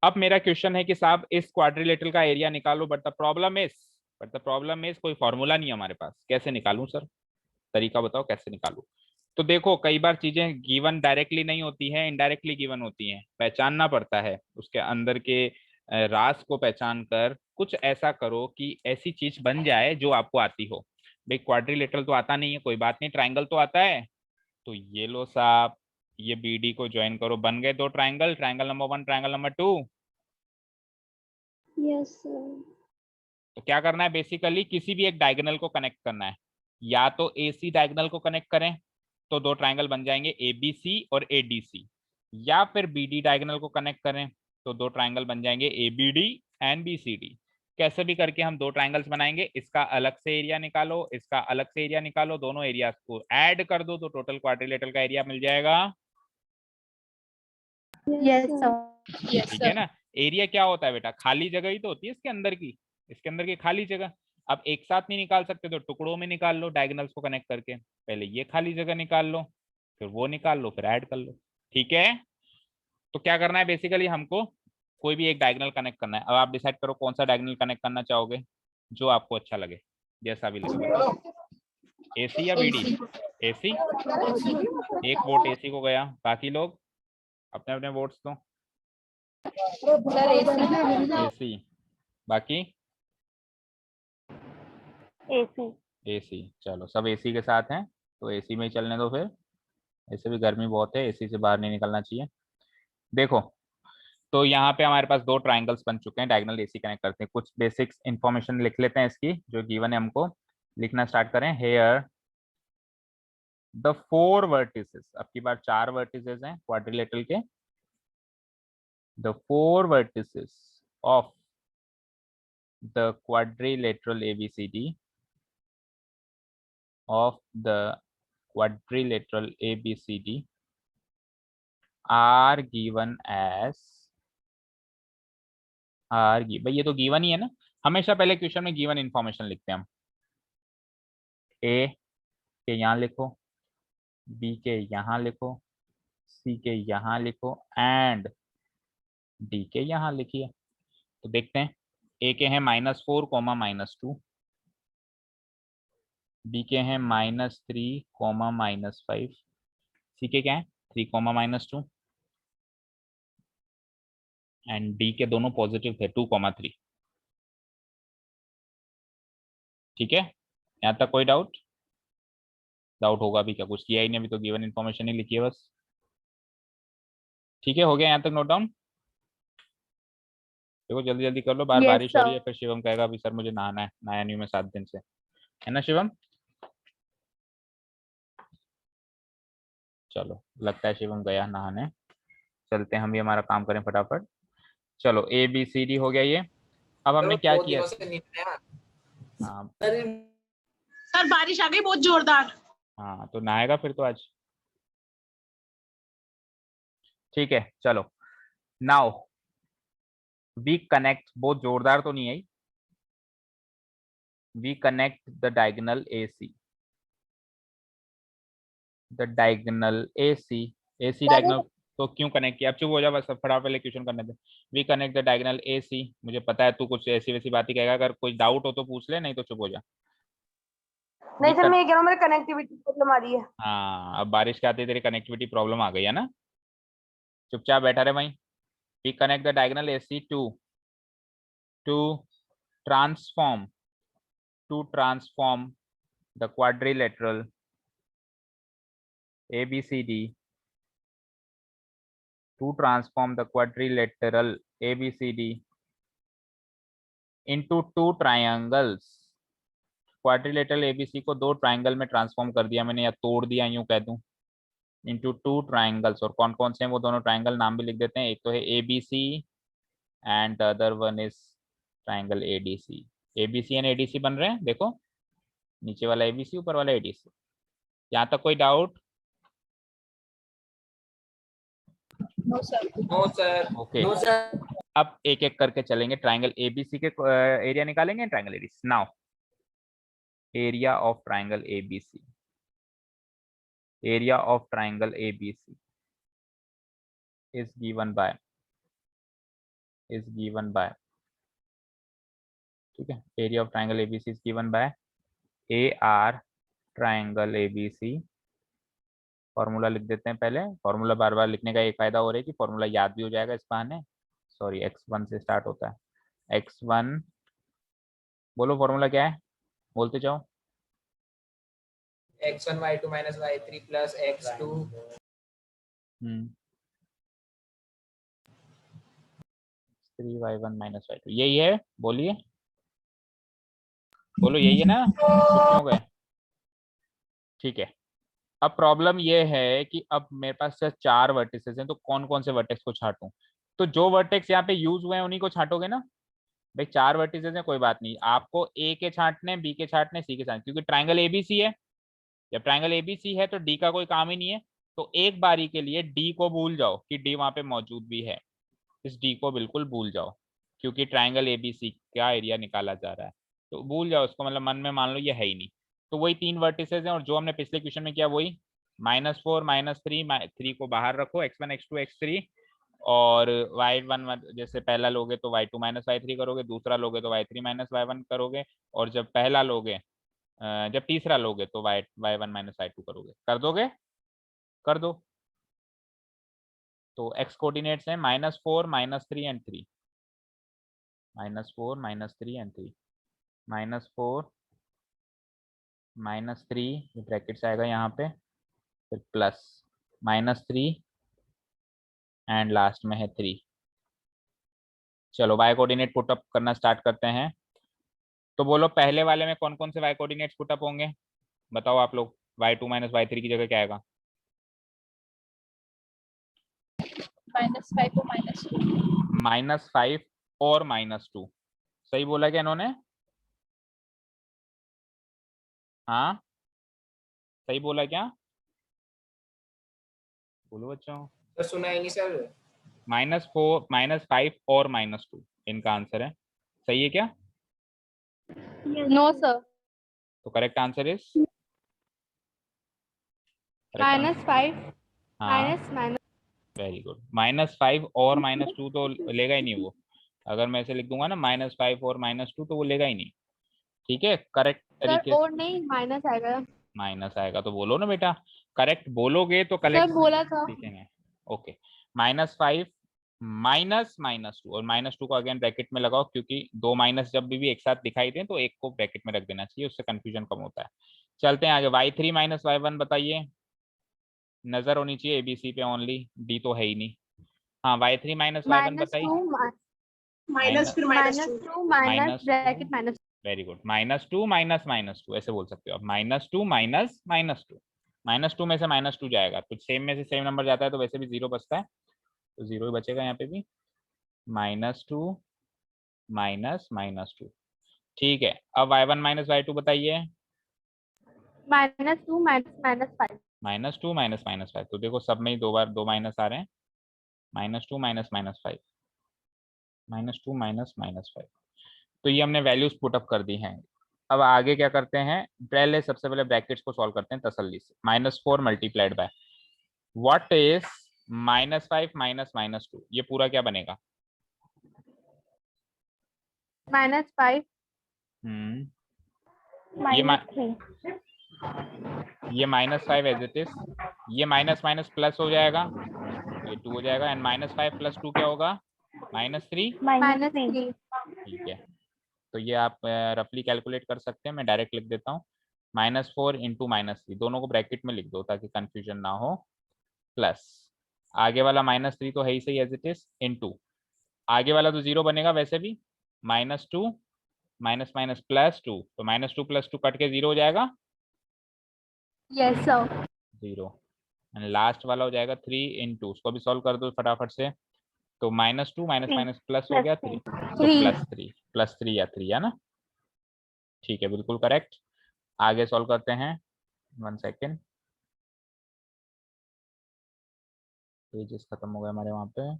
[SPEAKER 1] अब मेरा क्वेश्चन है कि साहब इस क्वाड्रिलेटरल का एरिया निकालो, बट द प्रॉब्लम इज कोई फॉर्मूला नहीं है हमारे पास, कैसे निकालूं सर, तरीका बताओ कैसे निकालूं। तो देखो कई बार चीजें गिवन डायरेक्टली नहीं होती हैं, इनडायरेक्टली गिवन होती हैं, पहचानना पड़ता है उसके अंदर के राज को पहचान कर कुछ ऐसा करो कि ऐसी चीज बन जाए जो आपको आती हो। भाई क्वाड्रिलेटरल तो आता नहीं है, कोई बात नहीं, ट्राइंगल तो आता है। तो ये लो साहब, ये बीडी को ज्वाइन करो, बन गए 2 triangle, triangle number 1, triangle number 2।
[SPEAKER 2] Yes sir.
[SPEAKER 1] तो क्या करना है, बेसिकली किसी भी एक डायगोनल को कनेक्ट करना है, या तो AC डायगोनल को कनेक्ट करें तो 2 ट्राइंगल बन जाएंगे ABC और ADC, या फिर BD डायगोनल को कनेक्ट करें तो 2 ट्राइंगल बन जाएंगे ABD एंड BCD। कैसे भी करके हम 2 ट्राइंगल्स बनाएंगे, इसका अलग से एरिया निकालो, इसका अलग से एरिया निकालो, दोनों एरिया को ऐड कर दो तो टोटल क्वाड्रिलेटरल का एरिया मिल जाएगा।
[SPEAKER 2] Yes sir.
[SPEAKER 1] ठीक है ना। एरिया क्या होता है बेटा, खाली जगह ही तो होती है इसके अंदर की खाली जगह। अब एक साथ नहीं निकाल सकते तो टुकड़ों में निकाल लो डायगोनल्स को कनेक्ट करके, पहले ये खाली जगह निकाल लो, फिर वो निकाल लो, फिर ऐड कर लो। ठीक है, तो क्या करना है बेसिकली, हमको कोई भी एक डायगोनल कनेक्ट करना है। अब आप डिसाइड करो कौन सा डायगोनल कनेक्ट करना चाहोगे, जो आपको अच्छा लगे, जैसा भी लगे बताओ। AC या BD? AC, एक वोट AC को गया, बाकी लोग अपने अपने वोट्स दो। AC, बाकी
[SPEAKER 2] AC।
[SPEAKER 1] AC, चलो सब AC के साथ हैं तो AC में ही चलने दो फिर, ऐसे भी गर्मी बहुत है, AC से बाहर नहीं निकलना चाहिए। देखो तो यहाँ पे हमारे पास 2 ट्राइंगल्स बन चुके हैं, डायगोनल AC कनेक्ट करते हैं। कुछ बेसिक्स इंफॉर्मेशन लिख लेते हैं इसकी जो गिवन है, हमको लिखना स्टार्ट करें। हेयर द 4 वर्टिसेस, अब की बार 4 वर्टिसेस हैं क्वाड्रिलेटरल के, the 4 vertices of the quadrilateral ABCD of the quadrilateral ABCD are given as भाई ये तो गिवन ही है ना, हमेशा पहले क्वेश्चन में गिवन इंफॉर्मेशन लिखते हैं हम। ए के यहाँ लिखो, बी के यहाँ लिखो, सी के यहाँ लिखो एंड डी के यहाँ लिखिए। तो देखते हैं, ए के हैं -4, -2, बी के हैं -3, -5, सी के क्या है 3, -2 एंड डी के दोनों पॉजिटिव थे 2, 3। ठीक है, यहाँ तक कोई डाउट होगा भी क्या, कुछ किया ही नहीं अभी तो, गिवन इन्फॉर्मेशन ही लिखी है बस। ठीक है, हो गया यहाँ तक नोट डाउन। देखो जल्दी जल्दी कर लो, बाहर
[SPEAKER 2] Yes,
[SPEAKER 1] बारिश हो रही है,
[SPEAKER 2] sir.
[SPEAKER 1] फिर शिवम कहेगा अभी सर मुझे नहाना है, नहाया नहीं मैं 7 दिन से, है ना शिवम। चलो लगता है शिवम गया नहाने, चलते हैं हम भी हमारा काम करें फटाफट। चलो ABCD हो गया ये। अब हमने क्या
[SPEAKER 4] दो
[SPEAKER 1] किया,
[SPEAKER 4] दिनों से नहीं आया।
[SPEAKER 1] हाँ
[SPEAKER 8] सर बारिश आ गई बहुत जोरदार।
[SPEAKER 1] हाँ तो नहाएगा फिर तो आज। ठीक है चलो, नाउ वी कनेक्ट, बहुत जोरदार तो नहीं आई, we connect the diagonal AC, the diagonal AC diagonal. तो क्यों कनेक्ट किया, अब चुप हो जा बस, फटाफट पहले क्वेश्चन करने दे। We connect the diagonal AC, मुझे पता है तू कुछ ऐसी वैसी बात ही कहेगा, अगर कोई डाउट हो तो पूछ ले, नहीं तो चुप हो जा।
[SPEAKER 3] नहीं सर, मैं ये कह रहा हूँ मेरे कनेक्टिविटी प्रॉब्लम आ रही है।
[SPEAKER 1] हाँ अब बारिश के आते तेरी कनेक्टिविटी प्रॉब्लम आ गई है ना, चुपचाप बैठा रहे भाई। We connect the diagonal AC to transform the quadrilateral ABCD, to transform the quadrilateral ABCD into 2 triangles। Quadrilateral ABC को 2 ट्राइंगल में ट्रांसफॉर्म कर दिया मैंने, या तोड़ दिया यूं कह दूं, इंटू 2 ट्राइंगल्स, और कौन कौन से हैं वो दोनों ट्राइंगल नाम भी लिख देते हैं। एक तो है ABC and the other one is triangle ADC। ABC and ADC बन रहे हैं, देखो नीचे वाला ABC, ऊपर वाला ADC। यहाँ तक कोई doubt?
[SPEAKER 6] No sir.
[SPEAKER 4] No sir.
[SPEAKER 1] Okay,
[SPEAKER 6] no sir.
[SPEAKER 1] अब एक एक करके चलेंगे। ट्राइंगल ABC के एरिया निकालेंगे, triangle ADC। Now area of triangle ABC, area of triangle ABC is given by ठीक है, area of triangle ABC is given by AR triangle ABC। Formula लिख देते हैं पहले। फॉर्मूला बार बार लिखने का एक फायदा हो रहा है कि फॉर्मूला याद भी हो जाएगा इस बहाने। सॉरी, x1 से स्टार्ट होता है। x1, बोलो फॉर्मूला क्या है, बोलते जाओ।
[SPEAKER 4] x1 y2 minus y3 plus x2
[SPEAKER 1] 3y1 minus y2, यही है, बोलिए बोलो, यही है ना? हो गए? ठीक है। अब प्रॉब्लम ये है कि अब मेरे पास सिर्फ 4 वर्टिसेस हैं, तो कौन कौन से वर्टेक्स को छाटूं? तो जो वर्टेक्स यहाँ पे यूज हुए हैं उन्हीं को छाटोगे ना भाई। 4 वर्टिसेस हैं, कोई बात नहीं, आपको A के छाटने, B के छाटने, C के छाटने, क्योंकि ट्राइंगल ABC है। जब ट्राइंगल ABC है तो D का कोई काम ही नहीं है। तो एक बारी के लिए D को भूल जाओ कि D वहां पे मौजूद भी है। इस D को बिल्कुल भूल जाओ, क्योंकि ट्राइंगल ABC का एरिया निकाला जा रहा है, तो भूल जाओ उसको, मतलब मन में मान लो ये है ही नहीं। तो वही 3 वर्टिसेस हैं, और जो हमने पिछले क्वेश्चन में किया वही -4 -3, 3 को बाहर रखो, x1 x2 x3, और y1 जैसे पहला लोगे तो y2 - y3 करोगे, दूसरा लोगे तो y3 - y1 करोगे, और जब पहला लोगे जब तीसरा लोगे तो y1 - y2 करोगे। कर दोगे? कर दो। तो x कोऑर्डिनेट्स हैं -4 -3 एंड 3, -4 -3 एंड 3, -4 -3 ब्रैकेट्स आएगा यहाँ पे, फिर प्लस -3 एंड लास्ट में है 3। चलो y कोऑर्डिनेट पुट अप करना स्टार्ट करते हैं। तो बोलो पहले वाले में कौन कौन से y कोऑर्डिनेट्स पुट अप होंगे, बताओ आप लोग। y2 - y3 की जगह क्या आएगा?
[SPEAKER 2] -5 और -2।
[SPEAKER 1] -5 और -2, सही बोला क्या इन्होंने? हाँ, सही बोला क्या? बोलो बच्चों।
[SPEAKER 4] तो सुना ही नहीं सर।
[SPEAKER 1] -4 -5 और -2 इनका आंसर है, सही है क्या?
[SPEAKER 2] No sir.
[SPEAKER 1] तो करेक्ट आंसर इज
[SPEAKER 2] -5
[SPEAKER 1] हाँ,
[SPEAKER 2] माइनस
[SPEAKER 1] वेरी गुड। -5 और -2 तो लेगा ही नहीं वो। अगर मैं ऐसे लिख दूंगा ना -5 और -2, तो वो लेगा ही नहीं। ठीक है, करेक्ट
[SPEAKER 2] सर,
[SPEAKER 1] तरीके से
[SPEAKER 2] और नहीं माइनस आएगा।
[SPEAKER 1] माइनस आएगा तो बोलो ना बेटा, करेक्ट बोलोगे तो
[SPEAKER 2] सर
[SPEAKER 1] करेक्ट
[SPEAKER 2] बोला था।
[SPEAKER 1] सीखेंगे। ओके, -5 -2, और -2 को अगेन ब्रैकेट में लगाओ, क्योंकि दो माइनस जब भी एक साथ दिखाई दें तो एक को ब्रैकेट में रख देना चाहिए, उससे कंफ्यूजन कम होता है। चलते हैं आगे। y3 - y1 बताइए, नजर होनी चाहिए ABC पे ओनली, D तो है ही नहीं। हाँ, y3 - y1 बताइए।
[SPEAKER 8] माइनस फिर
[SPEAKER 2] -2 minus
[SPEAKER 1] -2
[SPEAKER 2] bracket minus.
[SPEAKER 1] Very good, -2 -2 ऐसे बोल सकते हो आप, -2 -2 -2 में से -2 जाएगा तो सेम में से सेम नंबर जाता है, तो वैसे भी 0 बचता है, तो 0 ही बचेगा यहाँ पे भी। -2 -2, ठीक है। अब y1 - y2 बताइए।
[SPEAKER 2] -2 -5।
[SPEAKER 1] -2 -5, तो देखो सब में ही दो बार दो माइनस आ रहे हैं। -2 -5, -2 -5, तो ये हमने वैल्यूज पुटअप कर दी हैं। अब आगे क्या करते हैं, पहले सबसे पहले ब्रैकेट्स को सॉल्व करते हैं तसल्ली से। -4 मल्टीप्लाइड बाय व्हाट इज -5 -2, ये पूरा क्या बनेगा?
[SPEAKER 2] -5
[SPEAKER 1] ये
[SPEAKER 2] -3।
[SPEAKER 1] ये -5 एज इट इज, ये माइनस माइनस प्लस हो जाएगा, ये 2 हो जाएगा, एंड -5 + 2 क्या होगा? -3।
[SPEAKER 2] -3।
[SPEAKER 1] ठीक है, तो ये आप रफली कैलकुलेट कर सकते हैं, मैं डायरेक्ट लिख देता हूँ। -4 × -3, दोनों को ब्रैकेट में लिख दो ताकि कंफ्यूजन ना हो, प्लस आगे वाला -3 तो है ही सही एज इट इज, इनटू आगे वाला तो 0 बनेगा वैसे भी, -2 माइनस माइनस +2, तो -2 + 2 कट के 0 हो जाएगा,
[SPEAKER 2] यस सर।
[SPEAKER 1] 0। एंड लास्ट वाला हो जाएगा 3 × उसको भी सॉल्व कर दो फटाफट से। तो -2 माइनस
[SPEAKER 2] Three.
[SPEAKER 1] माइनस प्लस हो गया 3, तो
[SPEAKER 3] Three.
[SPEAKER 1] +3 या 3 है ना। ठीक है, बिल्कुल करेक्ट। आगे सॉल्व करते हैं, 1 सेकेंड, पेजेस खत्म हो गए हमारे वहां पे।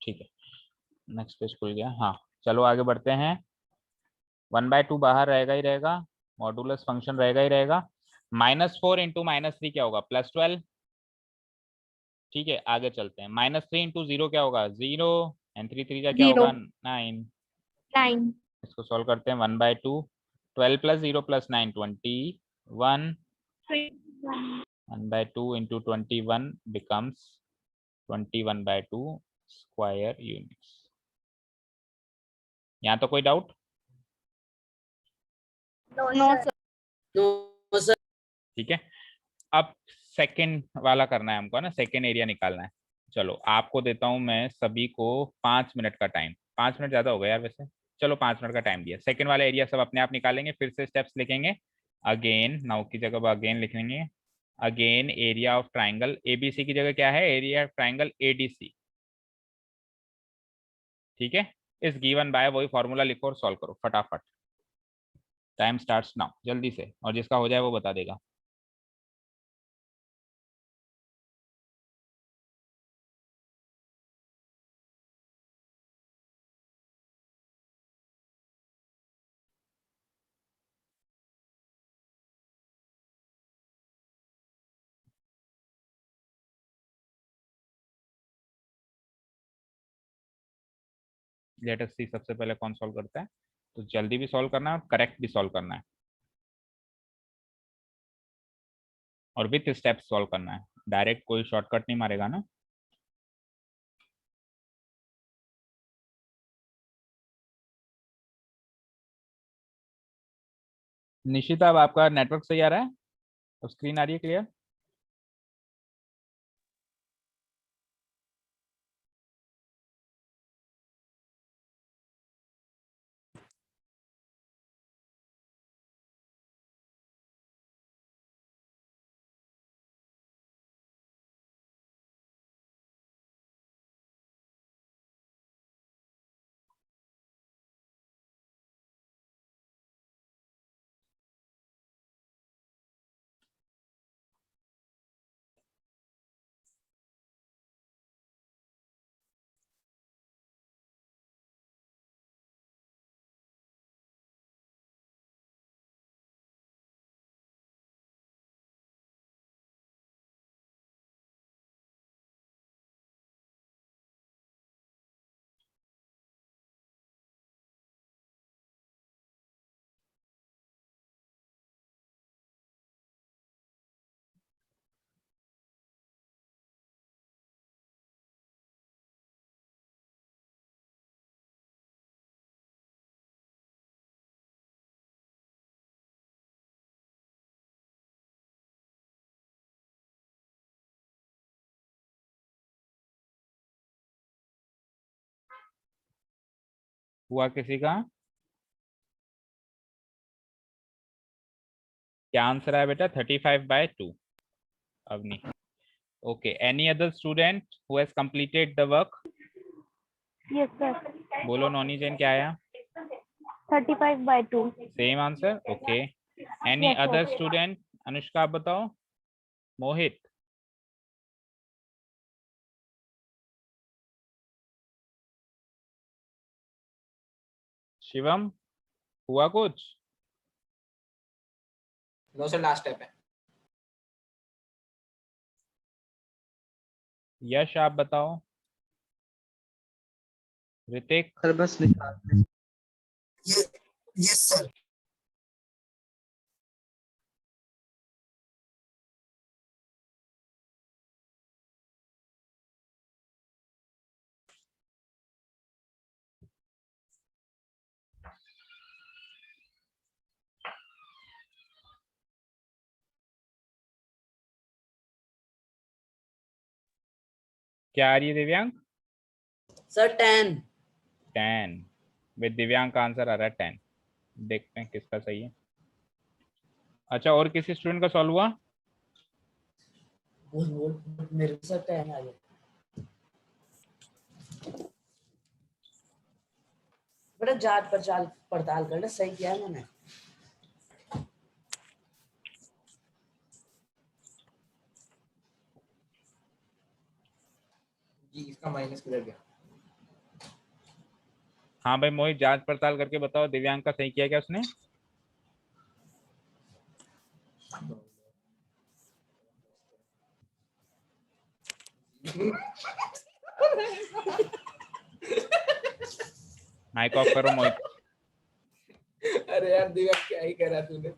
[SPEAKER 1] ठीक है, नेक्स्ट पेज खुल गया। हाँ, चलो आगे बढ़ते हैं। 1/2 बाहर रहेगा ही रहेगा, मॉडुलस फंक्शन रहेगा ही रहेगा। -4 × -3 क्या होगा, +12। ठीक है, आगे चलते हैं। -3 × 0 क्या होगा, 0, एंड 3 3 क्या होगा, 9।
[SPEAKER 2] 9.
[SPEAKER 1] इसको सॉल्व करते हैं। 1/2, 12 + 0 + 9, 21। 1/2 × 21 becomes 21/2 स्क्वायर यूनिट्स। यहाँ तो कोई doubt?
[SPEAKER 2] No, sir.
[SPEAKER 5] No, sir.
[SPEAKER 1] ठीक है, अब सेकंड वाला करना है हमको, ना सेकंड एरिया निकालना है। चलो आपको देता हूं मैं सभी को 5 मिनट का टाइम। 5 मिनट ज्यादा हो गया यार वैसे, चलो 5 मिनट का टाइम दिया। सेकंड वाला एरिया सब अपने आप निकालेंगे, फिर से स्टेप्स लिखेंगे। अगेन नाउ की जगह अगेन लिखेंगे। Again area of triangle ABC की जगह क्या है, एरिया ऑफ ट्राइंगल एडीसी। ठीक है, इस गिवन बाय वही फॉर्मूला लिखो और सॉल्व करो फटाफट। टाइम स्टार्ट्स नाउ, जल्दी से, और जिसका हो जाए वो बता देगा। लेट अस सी सबसे पहले कौन सॉल्व करता है। तो जल्दी भी सॉल्व करना है और करेक्ट भी सॉल्व करना है, और विथ स्टेप सॉल्व करना है। डायरेक्ट कोई शॉर्टकट नहीं मारेगा ना। निशिता, अब आपका नेटवर्क सही आ रहा है, तो स्क्रीन आ रही है क्लियर? हुआ किसी का? क्या आंसर है बेटा, 35/2 Avni. Okay, any other student who has completed the work?
[SPEAKER 2] Yes, sir.
[SPEAKER 1] बोलो नॉनी जैन, क्या आया?
[SPEAKER 2] 35/2.
[SPEAKER 1] Same answer, okay. Any
[SPEAKER 2] Yes, sir.
[SPEAKER 1] Other student? Anushka आप बताओ। मोहित? शिवम, हुआ कुछ?
[SPEAKER 4] नो सर, लास्ट स्टेप है।
[SPEAKER 1] यश आप बताओ। ऋतिक?
[SPEAKER 9] सर बस निकाल। Yes sir.
[SPEAKER 1] क्या आ रही है दिव्यांग?
[SPEAKER 5] सर 10।
[SPEAKER 1] 10। विद दिव्यांग का आंसर आ रहा है 10। देखते हैं किसका सही है। अच्छा, और किसी स्टूडेंट का सॉल्व हुआ?
[SPEAKER 5] बोल बोल, मेरे को सर 10 आ गया। बेटा जांच पड़ताल करना, सही किया है मैंने।
[SPEAKER 4] जी इसका माइनस किधर गया?
[SPEAKER 1] हाँ भाई मोहित, जांच पड़ताल करके बताओ दिव्यांग का सही किया क्या उसने? माइक ऑफ करो मोहित।
[SPEAKER 4] अरे यार दिव्या क्या ही करा तूने।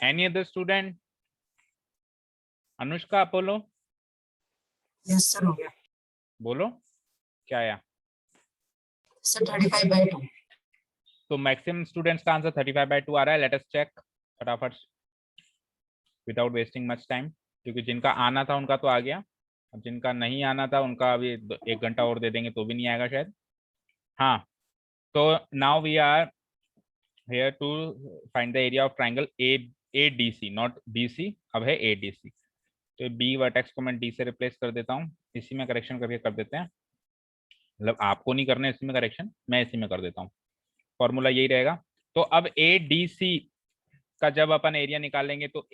[SPEAKER 1] Any other student? Anushka, Apollo,
[SPEAKER 8] yes sir हो गया
[SPEAKER 1] बोलो क्या आया?
[SPEAKER 8] सर 35/2।
[SPEAKER 1] तो मैक्सिमम स्टूडेंट्स का आंसर 35/2 आ रहा है। लेट अस चेक फटाफट विदाउट वेस्टिंग मच टाइम, क्योंकि जिनका आना था उनका तो आ गया, अब जिनका नहीं आना था उनका अभी 1 घंटा और दे देंगे तो भी नहीं आएगा शायद। हाँ, तो now we are here to find the area of triangle ADC, not BC, अब है ADC। तो बी वर्टेक्स को मैं डी से रिप्लेस कर देता हूँ, इसी में करेक्शन करके कर देते हैं। मतलब आपको नहीं करना है इसी में करेक्शन, मैं इसी में कर देता हूँ। फॉर्मूला यही रहेगा। तो अब ADC का जब अपन एरिया निकालेंगे तो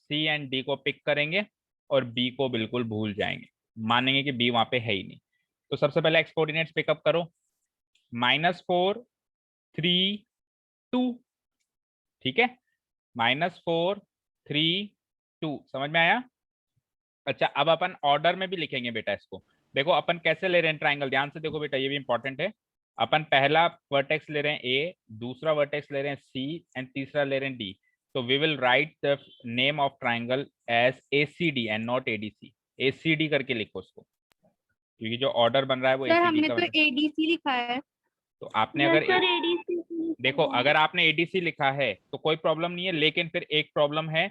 [SPEAKER 1] C एंड D को पिक करेंगे और B को बिल्कुल भूल जाएंगे, मानेंगे कि B वहां पे है ही नहीं। तो सबसे पहले एक्स कोऑर्डिनेट्स पिकअप करो, -4 3 2, ठीक है, -4 3 2, समझ में आया? अच्छा, अब अपन ऑर्डर में भी लिखेंगे बेटा इसको। देखो अपन कैसे ले रहे हैं ट्राइंगल, ध्यान से देखो बेटा, ये भी इंपॉर्टेंट है। अपन पहला वर्टेक्स ले रहे हैं A, दूसरा वर्टेक्स ले रहे हैं C एंड तीसरा ले रहे हैं D। तो we will write the name of triangle as ACD and not ADC। ACD करके लिखो उसको, क्योंकि जो ऑर्डर बन रहा है वो
[SPEAKER 2] सर
[SPEAKER 1] ACD
[SPEAKER 2] हमने
[SPEAKER 1] का
[SPEAKER 2] तो
[SPEAKER 1] बन रहा है।
[SPEAKER 2] एडीसी लिखा है।
[SPEAKER 1] तो आपने
[SPEAKER 2] यस
[SPEAKER 1] अगर
[SPEAKER 2] सर एडीसी।
[SPEAKER 1] देखो, अगर आपने ADC लिखा है तो कोई प्रॉब्लम नहीं है, लेकिन फिर एक प्रॉब्लम है।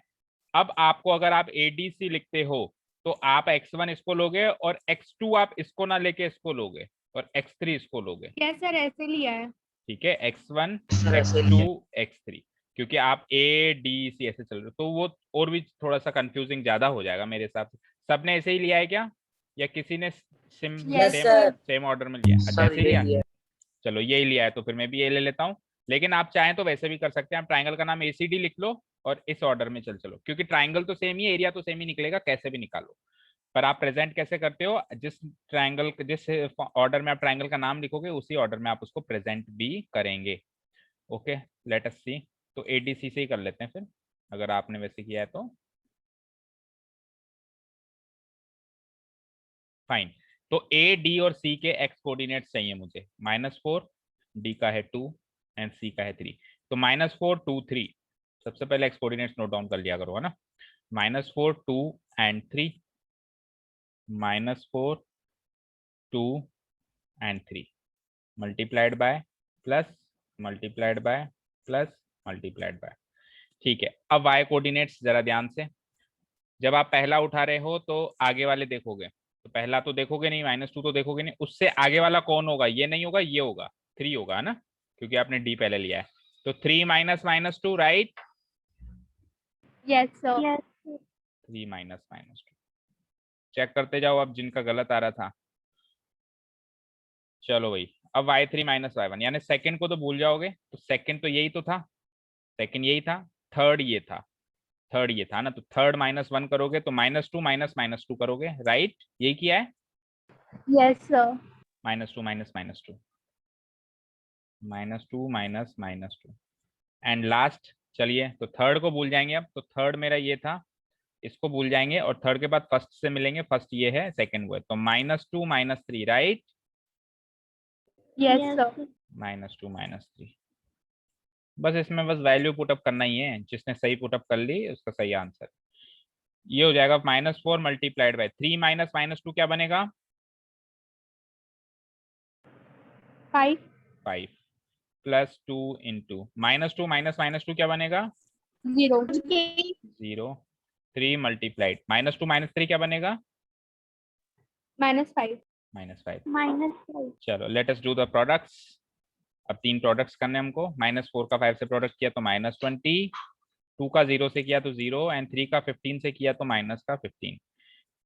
[SPEAKER 1] अब आपको अगर आप ADC लिखते हो तो आप x1 इसको लोगे और x2 आप इसको ना लेके इसको लोगे और x3 इसको लोगे।
[SPEAKER 2] यस सर ऐसे लिया है।
[SPEAKER 1] ठीक है, x1
[SPEAKER 5] सर ऐसे
[SPEAKER 1] x2
[SPEAKER 5] लिया।
[SPEAKER 1] x3, क्योंकि आप ADC ऐसे चल रहे हो तो वो और भी थोड़ा सा कंफ्यूजिंग ज्यादा हो जाएगा मेरे हिसाब से। सबने ऐसे ही लिया है क्या, या किसी ने same
[SPEAKER 2] yes
[SPEAKER 1] same
[SPEAKER 2] sir.
[SPEAKER 1] Same order में लिया? अच्छा
[SPEAKER 5] सर
[SPEAKER 1] ऐसे ही
[SPEAKER 5] ये
[SPEAKER 1] लिया,
[SPEAKER 5] लिया।
[SPEAKER 1] चलो यही लिया है तो फिर मैं भी ये ले लेता हूँ। लेकिन आप चाहें तो वैसे भी कर सकते हैं, आप ट्राइंगल का नाम ACD लिख लो और इस ऑर्डर में चलो, क्योंकि ट्राइंगल तो सेम ही, एरिया तो सेम ही निकलेगा, कैसे भी निकालो। पर आप प्रेजेंट कैसे करते हो, जिस ऑर्डर में आप ट्राइंगल का नाम लिखोगे उसी ऑर्डर में आप उसको प्रेजेंट भी करेंगे। ओके, लेट अस सी। तो ADC से ही कर लेते हैं फिर, अगर आपने वैसे किया है तो फाइन। तो A, D और C के x कोऑर्डिनेट्स चाहिए मुझे। -4, D का है 2 एंड C का है 3। तो -4 2 3, सबसे पहले एक्स कोऑर्डिनेट्स नोट डाउन कर लिया करो, है ना। -4 2 and 3, -4 2 and 3, multiplied by plus multiplied by plus multiplied by. ठीक है, अब y कोऑर्डिनेट्स जरा ध्यान से, जब आप पहला उठा रहे हो तो आगे वाले देखोगे, तो पहला तो देखोगे नहीं, -2 तो देखोगे नहीं, उससे आगे वाला कौन होगा, ये नहीं होगा, ये होगा, 3 होगा, है ना, क्योंकि आपने D पहले लिया है। तो 3 - -2, राइट?
[SPEAKER 2] Yes sir.
[SPEAKER 1] 3 - -2, चेक करते जाओ अब जिनका गलत आ रहा था। चलो भाई, अब y3 - y1, यानी सेकंड को तो भूल जाओगे, तो सेकंड तो यही तो था, सेकंड यही था, थर्ड ये था, थर्ड ये था ना, तो थर्ड -1 करोगे तो -2 -2 करोगे, राइट? यही किया है,
[SPEAKER 2] यस सर।
[SPEAKER 1] -2 -2 -2 and last. चलिए, तो थर्ड को भूल जाएंगे अब, तो थर्ड मेरा ये था, इसको भूल जाएंगे और थर्ड के बाद फर्स्ट से मिलेंगे, फर्स्ट ये है, सेकंड वो है, तो -2 -3, राइट?
[SPEAKER 2] Yes sir.
[SPEAKER 1] -2 -3, बस इसमें बस वैल्यू पुटअप करना ही है, जिसने सही पुटअप कर ली उसका सही आंसर ये हो जाएगा। -4 मल्टीप्लाइड बाय 3 -2 क्या बनेगा?
[SPEAKER 2] 5।
[SPEAKER 1] 5 +2 इंटू -2 -2 क्या बनेगा?
[SPEAKER 2] 0
[SPEAKER 1] 0 3 मल्टीप्लाइड -2 -3 क्या बनेगा
[SPEAKER 2] -5
[SPEAKER 1] -5।
[SPEAKER 7] -5
[SPEAKER 1] चलो let us do the products. अब 3 प्रोडक्ट्स करने हमको। -4 का 5 से प्रोडक्ट किया तो -20, 2 का 0 से किया तो 0 एंड 3 का 15 से किया तो -15।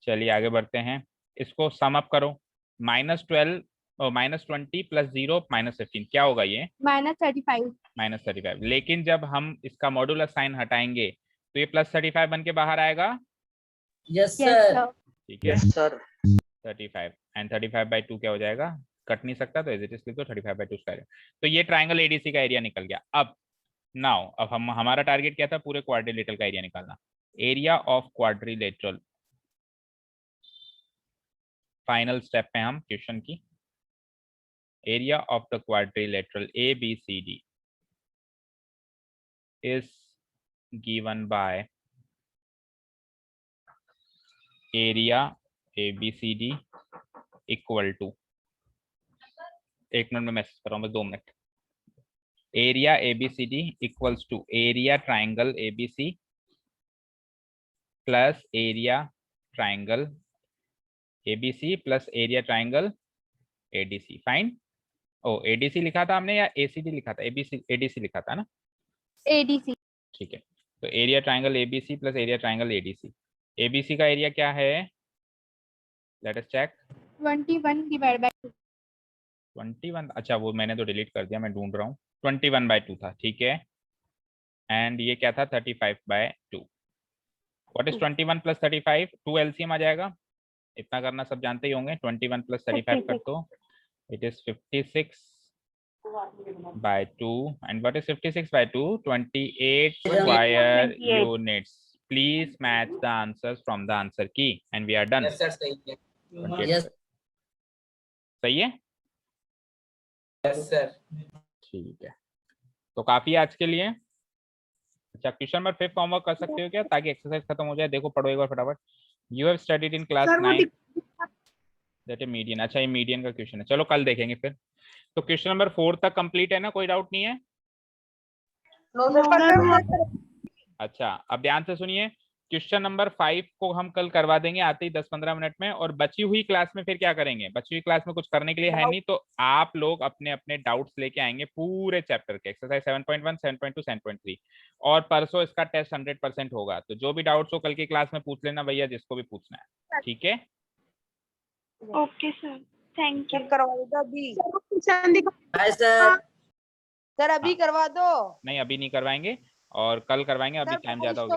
[SPEAKER 1] चलिए आगे बढ़ते हैं। इसको सम अप करो। -12 और -20 + 0 -15 क्या होगा ये
[SPEAKER 2] -35
[SPEAKER 1] -35। लेकिन जब हम इसका मॉड्यूलस साइन हटाएंगे तो ये +35 बन के बाहर आएगा।
[SPEAKER 5] Yes
[SPEAKER 2] yes
[SPEAKER 5] sir.
[SPEAKER 2] सर
[SPEAKER 1] ठीक है
[SPEAKER 9] सर
[SPEAKER 1] 35 एंड 35/2 क्या हो जाएगा, कट नहीं सकता तो एज इट इज लिख दो 35/2 स्क्वायर। तो ये ट्राइंगल एडीसी का एरिया निकल गया। अब नाउ अब हम हमारा टारगेट क्या था, पूरे क्वाड्रिलेटरल का एरिया निकालना। Area of quadrilateral final step में हम क्वेश्चन की। Area of the quadrilateral ABCD is given by area ABCD equal to, 1 minute में मैसेज कर रहा हूँ बस 2 minute. Area ABCD equals to area triangle ABC plus area triangle ABC plus area triangle ADC। Fine. Oh ADC लिखा था हमने या ACD लिखा था, ADC लिखा था ना।
[SPEAKER 2] ADC
[SPEAKER 1] ठीक है तो area triangle ABC plus area triangle ADC। ABC का एरिया क्या है, लेट अस चेक।
[SPEAKER 2] 21/2
[SPEAKER 1] 21, अच्छा वो मैंने तो डिलीट कर दिया, मैं ढूंढ रहा हूँ। 21/2 था, ठीक है। एंड ये क्या था 35/2। व्हाट इज 21 + 35, 2 LCM आ जाएगा। इतना करना सब जानते ही होंगे। 21 + 35 कर दो, it is 56/2 and what is 56/2, 28 square units. Please match the answers from the answer key and we are done.
[SPEAKER 4] Yes sir सही है।
[SPEAKER 1] 28
[SPEAKER 5] यस
[SPEAKER 1] सही है।
[SPEAKER 4] Yes sir.
[SPEAKER 1] ठीक है तो काफी है आज के लिए। अच्छा क्वेश्चन नंबर 5 होमवर्क कर सकते हो क्या, ताकि एक्सरसाइज खत्म हो जाए। देखो पढ़ो एक बार फटाफट। You have studied in class 9 that A median. अच्छा ये मीडियन का क्वेश्चन है, चलो कल देखेंगे फिर। तो क्वेश्चन नंबर 4 तक कंप्लीट है ना, कोई डाउट नहीं है। अच्छा अब ध्यान से सुनिए, क्वेश्चन नंबर 5 को हम कल करवा देंगे आते ही 10-15 मिनट में। और बची हुई क्लास में फिर क्या करेंगे, बची हुई क्लास में कुछ करने के लिए है नहीं, तो आप लोग अपने अपने डाउट्स लेके आएंगे पूरे चैप्टर के, एक्सरसाइज 7.1 7.2 7.3। और परसों इसका टेस्ट 100% होगा। तो जो भी डाउट्स हो कल की क्लास में पूछ लेना भैया, जिसको भी पूछना है, ठीक है।
[SPEAKER 7] Okay sir, thank you.
[SPEAKER 3] करवा दो अभी
[SPEAKER 5] हाय सर।
[SPEAKER 3] सर अभी करवा दो।
[SPEAKER 1] नहीं अभी नहीं करवाएंगे और कल करवाएंगे, अभी टाइम ज्यादा हो गया।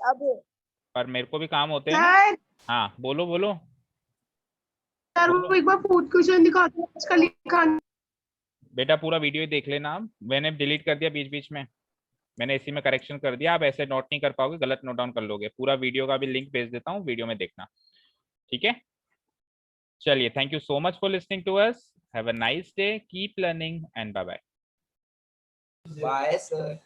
[SPEAKER 3] अब
[SPEAKER 1] पर मेरे को भी काम होते हैं ना। हाँ बोलो बोलो
[SPEAKER 3] सर
[SPEAKER 1] बोलो।
[SPEAKER 3] वो एक बार फूड क्वेश्चन दिखा दो इसका लिखा।
[SPEAKER 1] बेटा पूरा वीडियो ही देख लेना। आप मैंने डिलीट कर दिया बीच बीच में, मैंने इसी में करेक्शन कर दिया। आप ऐसे नोट नहीं कर पाओगे, गलत नोट डाउन कर लोगे। पूरा वीडियो का भी लिंक भेज देता हूँ, वीडियो में देखना, ठीक है। चलिए thank you so much for listening to us. Have a nice day, keep learning and bye bye.
[SPEAKER 4] Bye sir.